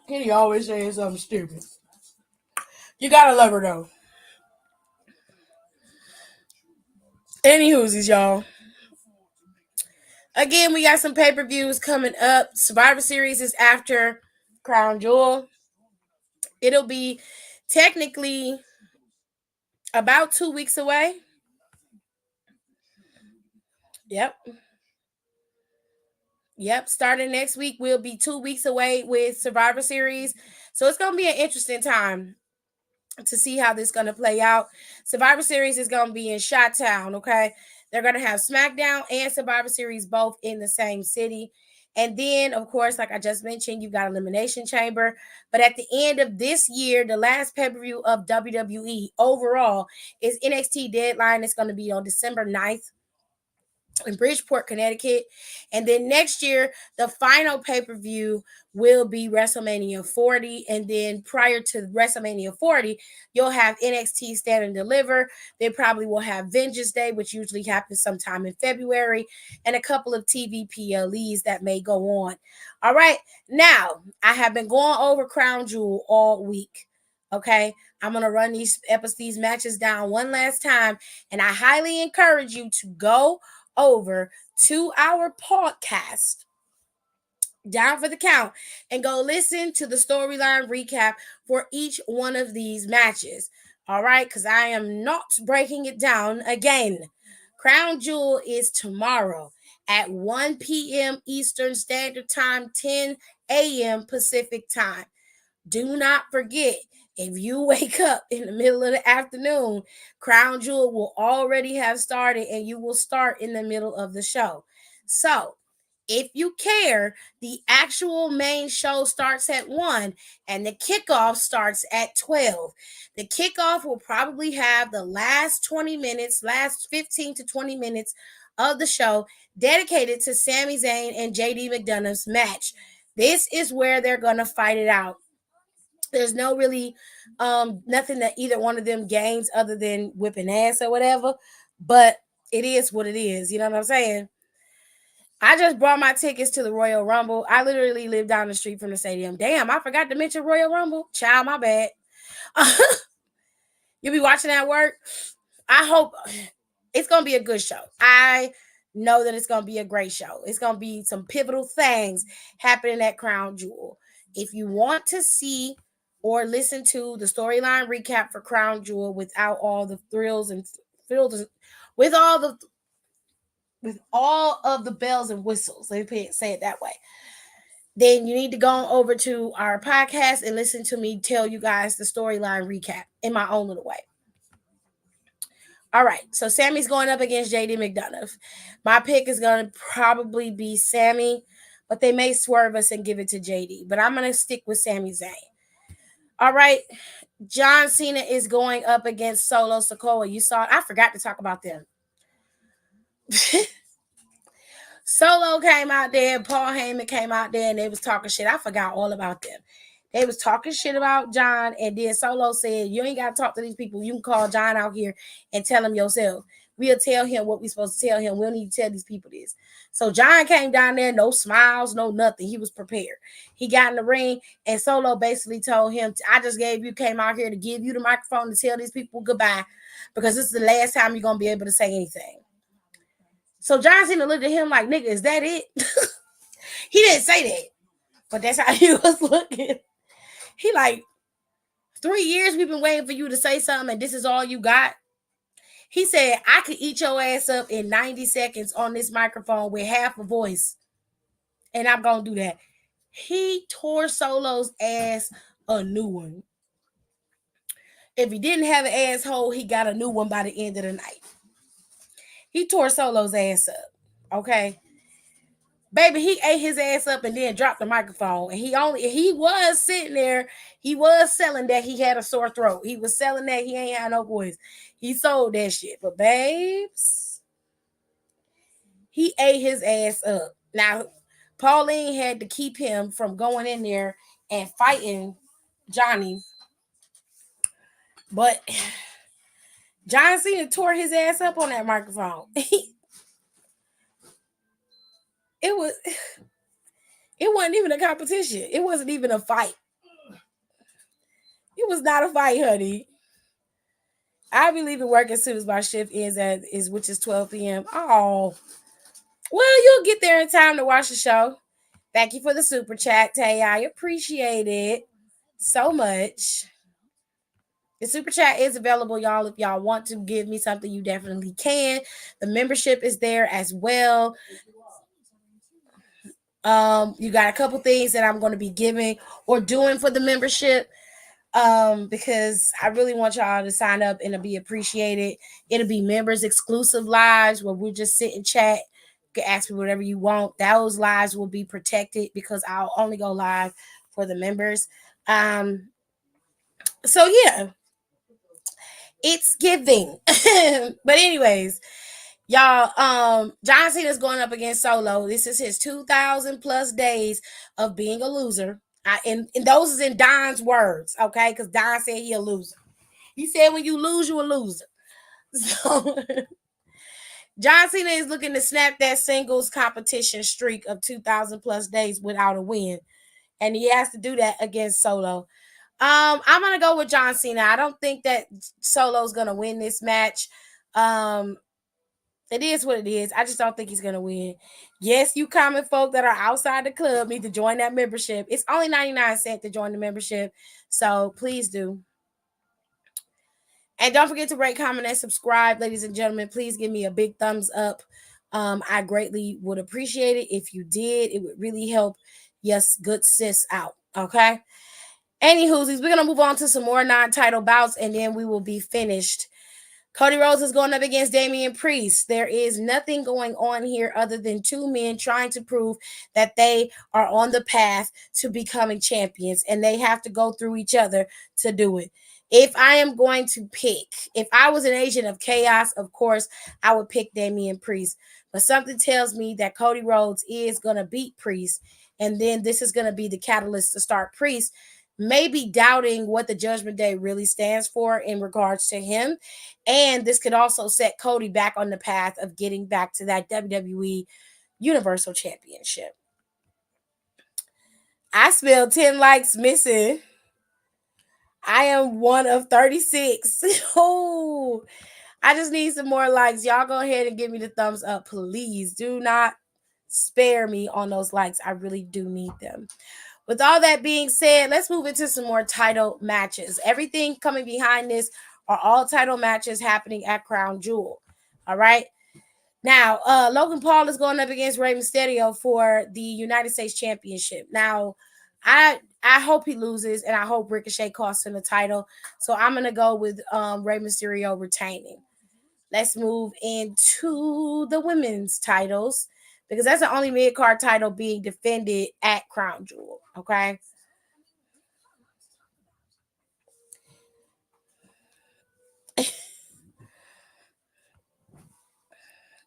Kitty always saying something stupid. You gotta love her though. Anywho's, y'all. Again, we got some pay-per-views coming up. Survivor Series is after Crown Jewel. It'll be technically about 2 weeks away. Yep. Starting next week, we'll be 2 weeks away with Survivor Series. So it's going to be an interesting time to see how this is going to play out. Survivor Series is going to be in Chi-Town, okay? They're going to have Smackdown and Survivor Series both in the same city. And then, of course, like I just mentioned, you've got Elimination Chamber. But at the end of this year, the last pay-per-view of WWE overall is NXT Deadline. It's going to be on December 9th in Bridgeport, Connecticut. And then next year, the final pay-per-view will be WrestleMania 40. And then prior to WrestleMania 40, you'll have NXT Stand and Deliver. They probably will have Vengeance Day, which usually happens sometime in February, and a couple of TV PLEs that may go on. All right. Now, I have been going over Crown Jewel all week. Okay, I'm going to run these matches down one last time, and I highly encourage you to go over to our podcast, Down for the Count, and go listen to the storyline recap for each one of these matches. All right, because I am not breaking it down again. Crown Jewel is tomorrow at 1 p.m. Eastern Standard Time, 10 a.m. Pacific Time. Do not forget, if you wake up in the middle of the afternoon, Crown Jewel will already have started, and you will start in the middle of the show. So, if you care, the actual main show starts at 1 and the kickoff starts at 12. The kickoff will probably have the last 15 to 20 minutes of the show dedicated to Sami Zayn and JD McDonough's match. This is where they're going to fight it out. There's no really nothing that either one of them gains other than whipping ass or whatever. But it is what it is. You know what I'm saying? I just brought my tickets to the Royal Rumble. I literally live down the street from the stadium. Damn, I forgot to mention Royal Rumble. Child, my bad. You'll be watching at work. I hope it's going to be a good show. I know that it's going to be a great show. It's going to be some pivotal things happening at Crown Jewel. If you want to see or listen to the storyline recap for Crown Jewel without all the thrills and thrills, with all of the bells and whistles, let me say it that way. then you need to go over to our podcast and listen to me tell you guys the storyline recap in my own little way. All right, so Sammy's going up against JD McDonough. My pick is going to probably be Sammy, but they may swerve us and give it to JD. But I'm going to stick with Sami Zayn. All right, John Cena is going up against Solo Sikoa. You saw it. I forgot to talk about them. Solo came out there, Paul Heyman came out there, and they was talking shit. I forgot all about them. They was talking shit about John, and then Solo said, you ain't got to talk to these people. You can call John out here and tell him yourself. We'll tell him what we're supposed to tell him. We don't need to tell these people this. So John came down there, no smiles, no nothing. He was prepared. He got in the ring, and Solo basically told him, I just came out here to give you the microphone to tell these people goodbye, because this is the last time you're going to be able to say anything. So John Cena looked at him like, nigga, is that it? He didn't say that, but that's how he was looking. He like, 3 years we've been waiting for you to say something, and this is all you got? He said, I could eat your ass up in 90 seconds on this microphone with half a voice, and I'm going to do that. He tore Solo's ass a new one. If he didn't have an asshole, he got a new one by the end of the night. He tore Solo's ass up, okay? Baby, he ate his ass up and then dropped the microphone. And he was sitting there. He was selling that he had a sore throat. He was selling that he ain't had no voice. He sold that shit. But babes, he ate his ass up. Now, Pauline had to keep him from going in there and fighting Johnny. But John Cena tore his ass up on that microphone. It wasn't even a competition. It wasn't even a fight. It was not a fight, honey. I be leaving work as soon as my shift ends, which is 12 p.m. Oh, well, you'll get there in time to watch the show. Thank you for the super chat, Tay. I appreciate it so much. The super chat is available, y'all. If y'all want to give me something, you definitely can. The membership is there as well. You got a couple things that I'm going to be giving or doing for the membership, because I really want y'all to sign up and to be appreciated. It'll be members exclusive lives where we'll just sit and chat. You can ask me whatever you want. Those lives will be protected because I'll only go live for the members. So yeah, it's giving. But anyways, y'all, John Cena's going up against Solo. This is his 2,000 plus days of being a loser. And those is in Don's words, okay? Because Don said he a loser. He said when you lose, you a loser. So John Cena is looking to snap that singles competition streak of 2,000 plus days without a win. And he has to do that against Solo. I'm going to go with John Cena. I don't think that Solo's going to win this match. It is what it is. I just don't think he's going to win. Yes, you common folk that are outside the club need to join that membership. It's only 99 cents to join the membership. So please do. And don't forget to rate, comment, and subscribe. Ladies and gentlemen, please give me a big thumbs up. I greatly would appreciate it if you did. It would really help yes, good sis out. Okay? Anywhoosies, we're going to move on to some more non-title bouts, and then we will be finished. Cody Rhodes is going up against Damian Priest. There is nothing going on here other than two men trying to prove that they are on the path to becoming champions, and they have to go through each other to do it. If I am going to pick, if I was an agent of chaos, of course, I would pick Damian Priest. But something tells me that Cody Rhodes is going to beat Priest, and then this is going to be the catalyst to start Priest maybe doubting what the Judgment Day really stands for in regards to him. And this could also set Cody back on the path of getting back to that WWE Universal Championship. I spelled 10 likes missing. I am one of 36. Oh, I just need some more likes. Y'all go ahead and give me the thumbs up, please. Do not spare me on those likes. I really do need them. With all that being said, let's move into some more title matches. Everything coming behind this are all title matches happening at Crown Jewel. All right. Now, Logan Paul is going up against Rey Mysterio for the United States Championship. Now, I hope he loses, and I hope Ricochet costs him the title. So I'm gonna go with Rey Mysterio retaining. Let's move into the women's titles because that's the only mid card title being defended at Crown Jewel. Okay.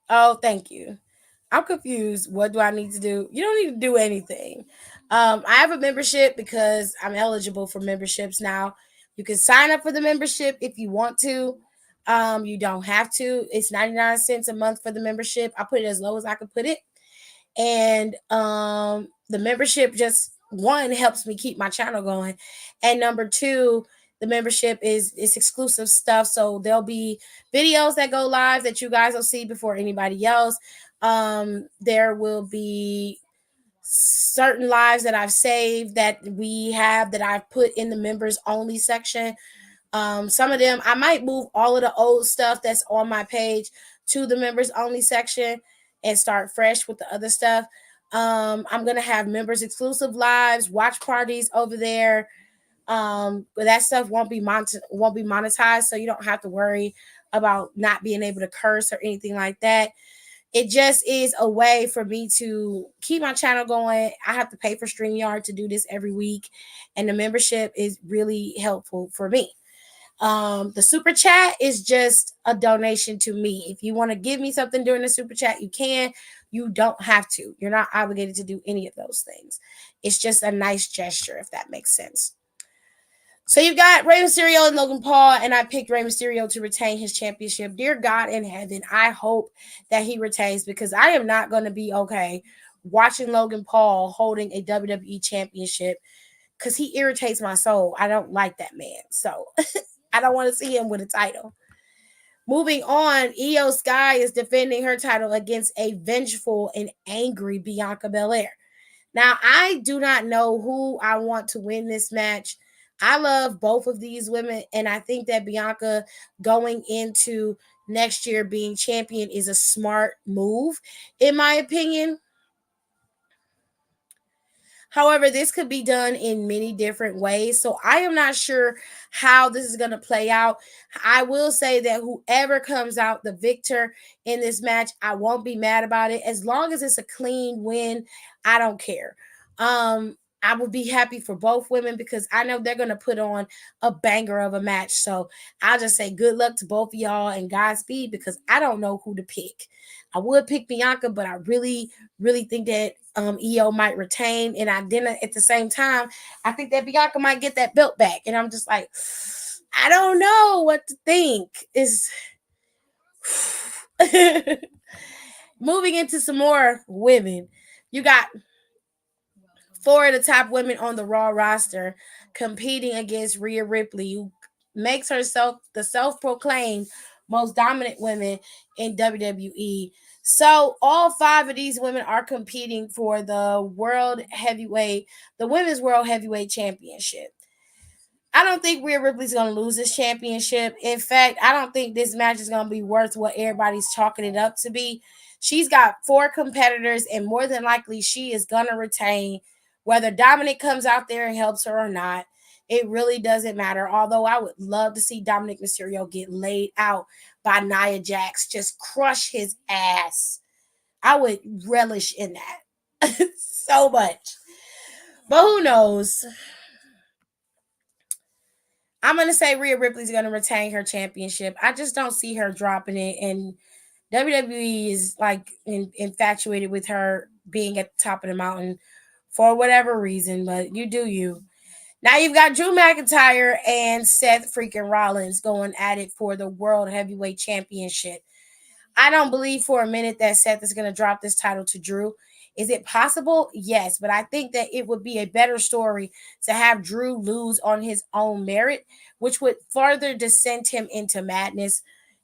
Oh, thank you. I'm confused. What do I need to do? You don't need to do anything. I have a membership because I'm eligible for memberships now. You can sign up for the membership if you want to. You don't have to. It's 99 cents a month for the membership. I put it as low as I could put it. And the membership just one helps me keep my channel going. And number two, the membership is exclusive stuff. So there'll be videos that go live that you guys will see before anybody else. There will be certain lives that I've saved that we have that I've put in the members only section. Some of them I might move all of the old stuff that's on my page to the members only section and start fresh with the other stuff. I'm gonna have members exclusive lives, watch parties over there. But that stuff won't be monetized, so you don't have to worry about not being able to curse or anything like that. It just is a way for me to keep my channel going. I have to pay for StreamYard to do this every week, and the membership is really helpful for me. The super chat is just a donation to me. If you want to give me something during the super chat, you can. You don't have to. You're not obligated to do any of those things. It's just a nice gesture, if that makes sense. So you got Rey Mysterio and Logan Paul, and I picked Rey Mysterio to retain his championship. Dear God in heaven, I hope that he retains because I am not going to be okay watching Logan Paul holding a WWE championship because he irritates my soul. I don't like that man. So I don't want to see him with a title. Moving on, Io Sky is defending her title against a vengeful and angry Bianca Belair. Now, I do not know who I want to win this match. I love both of these women, and I think that Bianca going into next year being champion is a smart move, in my opinion. However, this could be done in many different ways. So I am not sure how this is going to play out. I will say that whoever comes out the victor in this match, I won't be mad about it. As long as it's a clean win, I don't care. I would be happy for both women because I know they're going to put on a banger of a match. So I'll just say good luck to both of y'all and Godspeed because I don't know who to pick. I would pick Bianca, but I really think that Io might retain. And I didn't at the same time, I think that Bianca might get that belt back. And I'm just like, I don't know what to think. Is moving into some more women. You got 4 of the top women on the Raw roster competing against Rhea Ripley, who makes herself the self-proclaimed most dominant women in WWE. So all 5 of these women are competing for the women's world heavyweight championship. I don't think Rhea Ripley's going to lose this championship. In fact, I don't think this match is going to be worth what everybody's chalking it up to be. She's got 4 competitors, and more than likely, she is going to retain. Whether Dominic comes out there and helps her or not, it really doesn't matter. Although I would love to see Dominic Mysterio get laid out by Nia Jax, just crush his ass. I would relish in that so much. But who knows? I'm going to say Rhea Ripley's going to retain her championship. I just don't see her dropping it. And WWE is like infatuated with her being at the top of the mountain for whatever reason. But you do you. Now you've got Drew McIntyre and Seth freaking Rollins going at it for the World Heavyweight Championship. I don't believe for a minute that Seth is going to drop this title to Drew. Is it possible? Yes, but I think that it would be a better story to have Drew lose on his own merit, which would further descend him into madness.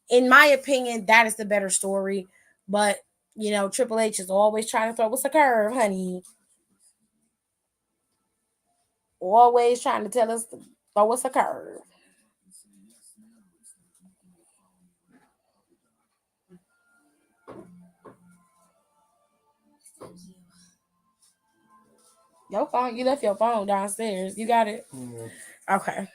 In my opinion, that is the better story. But, Triple H is always trying to throw us a curve, honey. Always trying to tell us to throw us a curve. Your phone, you left your phone downstairs. You got it? Mm-hmm. Okay.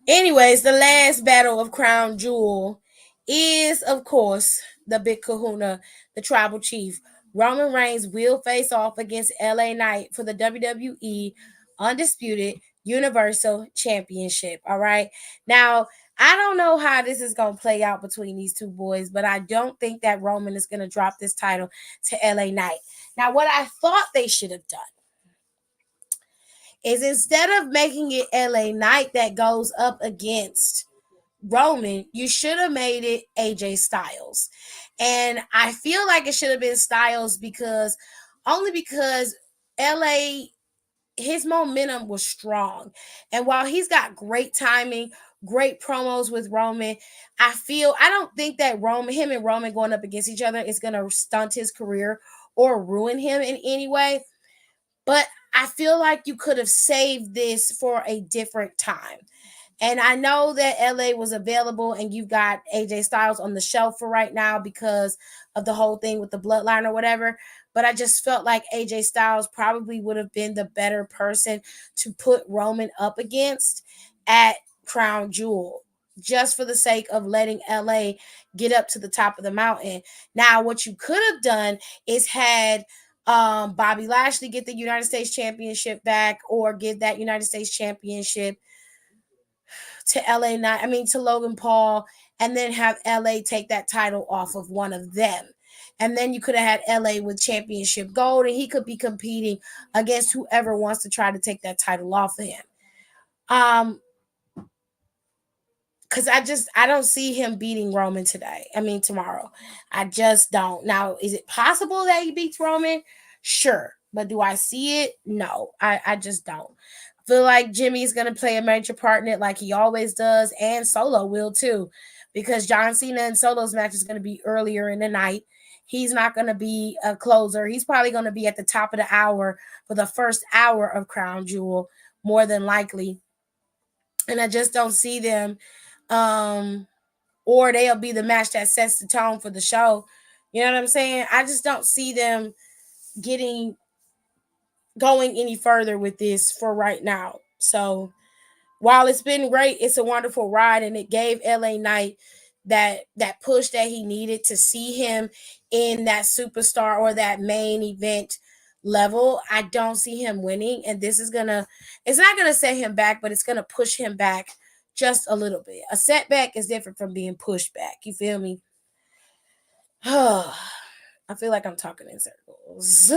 Anyways, the last battle of Crown Jewel is, of course, the big kahuna, the tribal chief. Roman Reigns will face off against LA Knight for the WWE Undisputed Universal Championship. All right. Now, I don't know how this is going to play out between these two boys, but I don't think that Roman is going to drop this title to LA Knight. Now, what I thought they should have done is instead of making it LA Knight that goes up against Roman, you should have made it AJ Styles. And I feel like it should have been Styles because LA, his momentum was strong. And while he's got great timing, great promos with Roman, I don't think that him and Roman going up against each other is going to stunt his career or ruin him in any way. But I feel like you could have saved this for a different time. And I know that LA was available and you've got AJ Styles on the shelf for right now because of the whole thing with the bloodline or whatever. But I just felt like AJ Styles probably would have been the better person to put Roman up against at Crown Jewel, just for the sake of letting LA get up to the top of the mountain. Now, what you could have done is had Bobby Lashley get the United States Championship back, or give that United States Championship to to Logan Paul, and then have LA take that title off of one of them. And then you could have had LA with championship gold, and he could be competing against whoever wants to try to take that title off of him. Because I don't see him beating Roman tomorrow. I just don't. Now, is it possible that he beats Roman? Sure. But do I see it? No, I just don't. I feel like Jimmy's going to play a major part in it like he always does, and Solo will too, because John Cena and Solo's match is going to be earlier in the night. He's not going to be a closer. He's probably going to be at the top of the hour for the first hour of Crown Jewel, more than likely. And I just don't see them or they'll be the match that sets the tone for the show. You know what I'm saying? I just don't see them going any further with this for right now. So while it's been great, it's a wonderful ride, and it gave LA Knight that push that he needed to see him in that superstar or that main event level. I don't see him winning, and it's not gonna set him back, but it's gonna push him back just a little bit. A setback is different from being pushed back. You feel me? I feel like I'm talking in circles.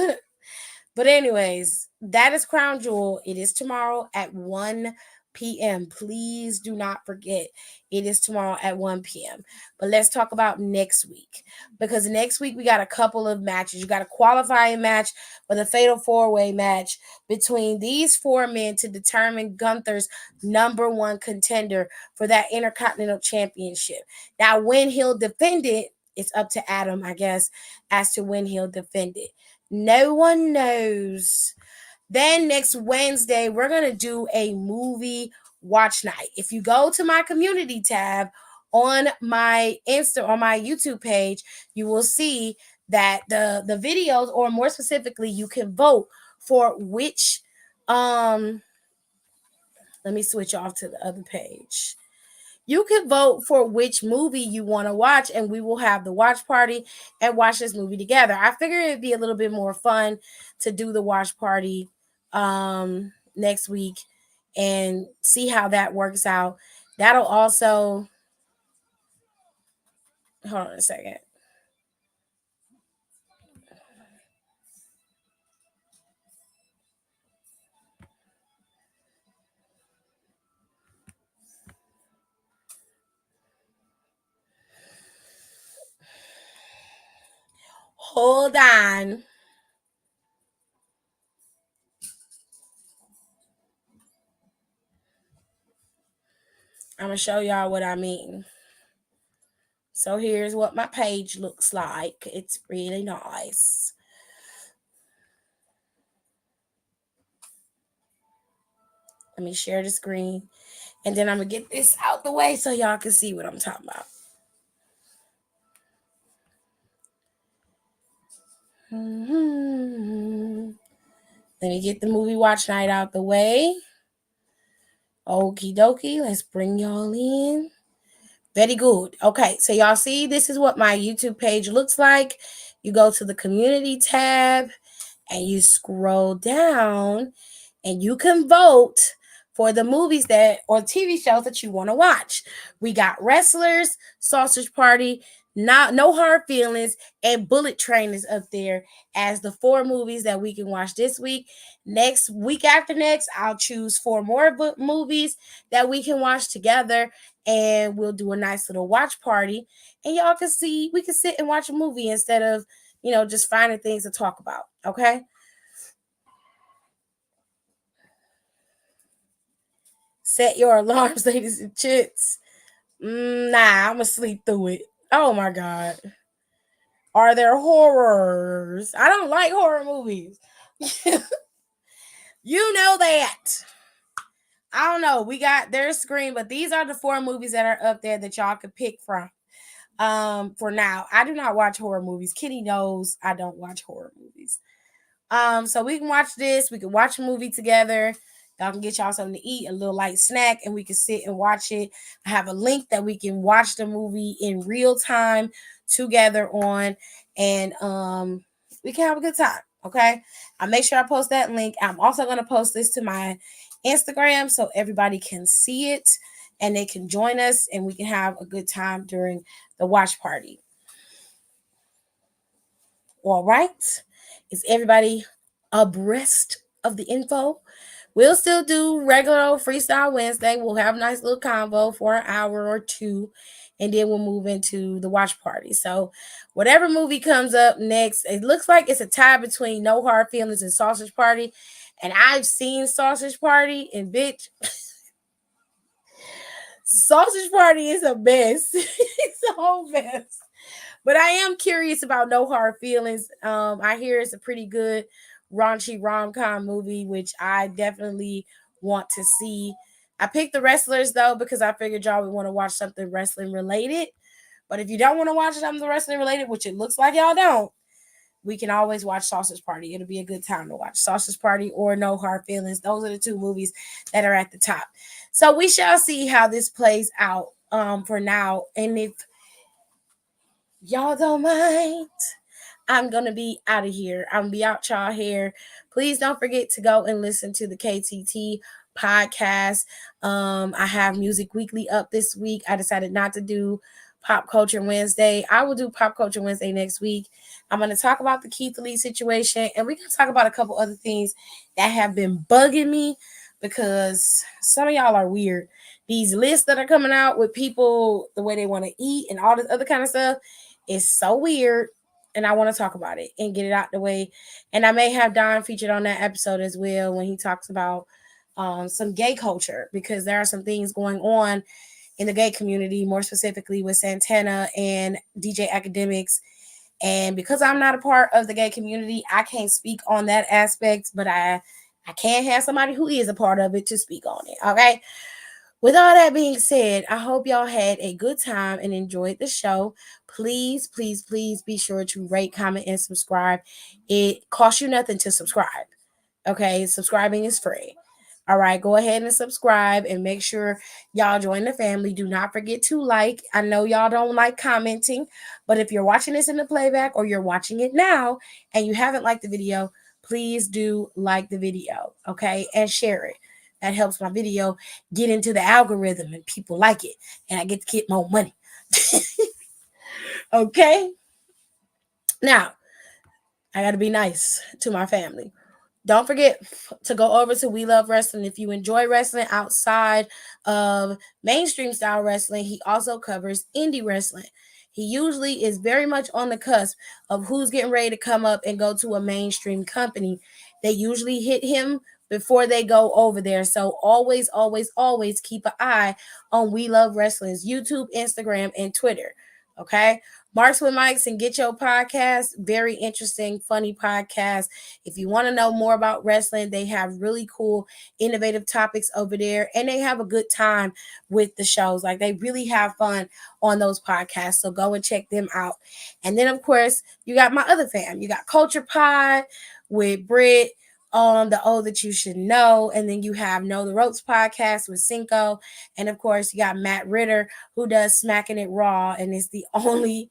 But anyways, that is Crown Jewel. It is tomorrow at 1 p.m. Please do not forget, it is tomorrow at 1 p.m. But let's talk about next week, because next week we got a couple of matches. You got a qualifying match for the Fatal 4-Way match between these four men to determine Gunther's number one contender for that Intercontinental Championship. Now, when he'll defend it, it's up to Adam, I guess, as to when he'll defend it. No one knows. Then next Wednesday, we're going to do a movie watch night. If you go to my community tab on my YouTube page, you will see that the videos, or more specifically, you can vote for which let me switch off to the other page. You can vote for which movie you want to watch, and we will have the watch party and watch this movie together. I figured it'd be a little bit more fun to do the watch party next week and see how that works out. That'll also, hold on a second. Hold on. I'm going to show y'all what I mean. So here's what my page looks like. It's really nice. Let me share the screen, and then I'm going to get this out the way so y'all can see what I'm talking about. Let me get the movie watch night out the way. Okie dokie. Let's bring y'all in. Very good. Okay, so y'all see, this is what my YouTube page looks like. You go to the community tab and you scroll down and you can vote for the movies that or TV shows that you want to watch. We got Wrestlers, Sausage Party, No Hard Feelings, and Bullet Train is up there as the 4 movies that we can watch this week. Next week after next, I'll choose 4 more movies that we can watch together, and we'll do a nice little watch party. And y'all can see, we can sit and watch a movie instead of, just finding things to talk about. Okay. Set your alarms, ladies and chits. Nah, I'm gonna sleep through it. Oh my God. Are there horrors? I don't like horror movies. You know that. I don't know. We got their screen, but these are the 4 movies that are up there that y'all could pick from. For now, I do not watch horror movies. Kitty knows I don't watch horror movies. So we can watch this. We can watch a movie together. Y'all can get y'all something to eat, a little light snack, and we can sit and watch it. I have a link that we can watch the movie in real time together on, and we can have a good time. Okay. I'll make sure I post that link. I'm also going to post this to my Instagram so everybody can see it and they can join us and we can have a good time during the watch party. All right. Is everybody abreast of the info? We'll still do regular old Freestyle Wednesday. We'll have a nice little convo for an hour or 2, and then we'll move into the watch party. So whatever movie comes up next, it looks like it's a tie between No Hard Feelings and Sausage Party. And I've seen Sausage Party, and bitch, Sausage Party is a mess. It's a whole mess. But I am curious about No Hard Feelings. I hear it's a pretty good raunchy rom-com movie, which I definitely want to see. I picked the Wrestlers, though, because I figured y'all would want to watch something wrestling related. But if you don't want to watch something wrestling related, which it looks like y'all don't, we can always watch Sausage Party. It'll be a good time to watch Sausage Party or No Hard Feelings. Those are the 2 movies that are at the top. So we shall see how this plays out for now. And if y'all don't mind, I'm going to be out of here. I'm going to be out y'all here. Please don't forget to go and listen to the KTT podcast. I have Music Weekly up this week. I decided not to do Pop Culture Wednesday. I will do Pop Culture Wednesday next week. I'm going to talk about the Keith Lee situation, and we're going to talk about a couple other things that have been bugging me because some of y'all are weird. These lists that are coming out with people, the way they want to eat and all this other kind of stuff is so weird. And I want to talk about it and get it out the way. And I may have Don featured on that episode as well when he talks about some gay culture, because there are some things going on in the gay community, more specifically with Santana and DJ Academics. And because I'm not a part of the gay community, I can't speak on that aspect, but I can have somebody who is a part of it to speak on it. Okay. With all that being said, I hope y'all had a good time and enjoyed the show. Please, please, please be sure to rate, comment, and subscribe. It costs you nothing to subscribe. Okay, subscribing is free. All right, go ahead and subscribe and make sure y'all join the family. Do not forget to like. I know y'all don't like commenting, but if you're watching this in the playback or you're watching it now and you haven't liked the video, please do like the video, okay, and share it. That helps my video get into the algorithm and people like it. And I get to get more money. Okay? Now, I got to be nice to my family. Don't forget to go over to We Love Wrestling. If you enjoy wrestling outside of mainstream style wrestling, he also covers indie wrestling. He usually is very much on the cusp of who's getting ready to come up and go to a mainstream company. They usually hit him before they go over there. So always, always, always keep an eye on We Love Wrestling's YouTube, Instagram, and Twitter. Okay? Marks with Mics and Get Your Podcast. Very interesting, funny podcast. If you want to know more about wrestling, they have really cool, innovative topics over there. And they have a good time with the shows. Like, they really have fun on those podcasts. So go and check them out. And then, of course, you got my other fam. You got Culture Pod with Britt. on the O That You Should Know. And then you have Know the Ropes podcast with Cinco. And of course, you got Matt Ritter, who does Smacking It Raw. And it's the only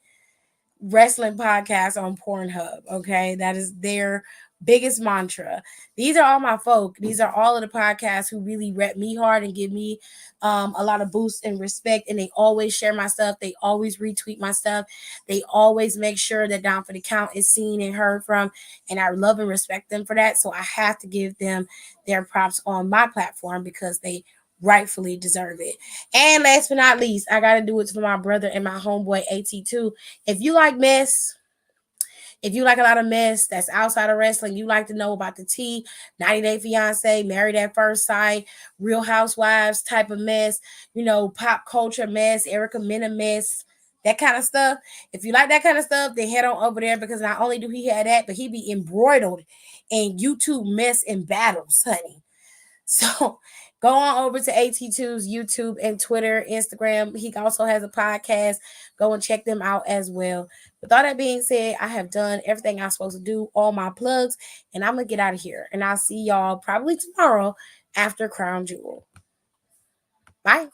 wrestling podcast on Pornhub. Okay. That is their biggest mantra. These are all my folk. These are all of the podcasts who really rep me hard and give me a lot of boost and respect. And they always share my stuff. They always retweet my stuff. They always make sure that Down for the Count is seen and heard from. And I love and respect them for that. So I have to give them their props on my platform because they rightfully deserve it. And last but not least, I got to do it for my brother and my homeboy AT2. If you like mess, if you like a lot of mess that's outside of wrestling, you like to know about the T, 90 Day Fiance, Married at First Sight, Real Housewives type of mess, pop culture mess, Erica Mena mess, that kind of stuff. If you like that kind of stuff, then head on over there because not only do he have that, but he be embroidered in YouTube mess and battles, honey. So go on over to AT2's YouTube and Twitter, Instagram. He also has a podcast. Go and check them out as well. With all that being said, I have done everything I'm supposed to do, all my plugs, and I'm going to get out of here. And I'll see y'all probably tomorrow after Crown Jewel. Bye.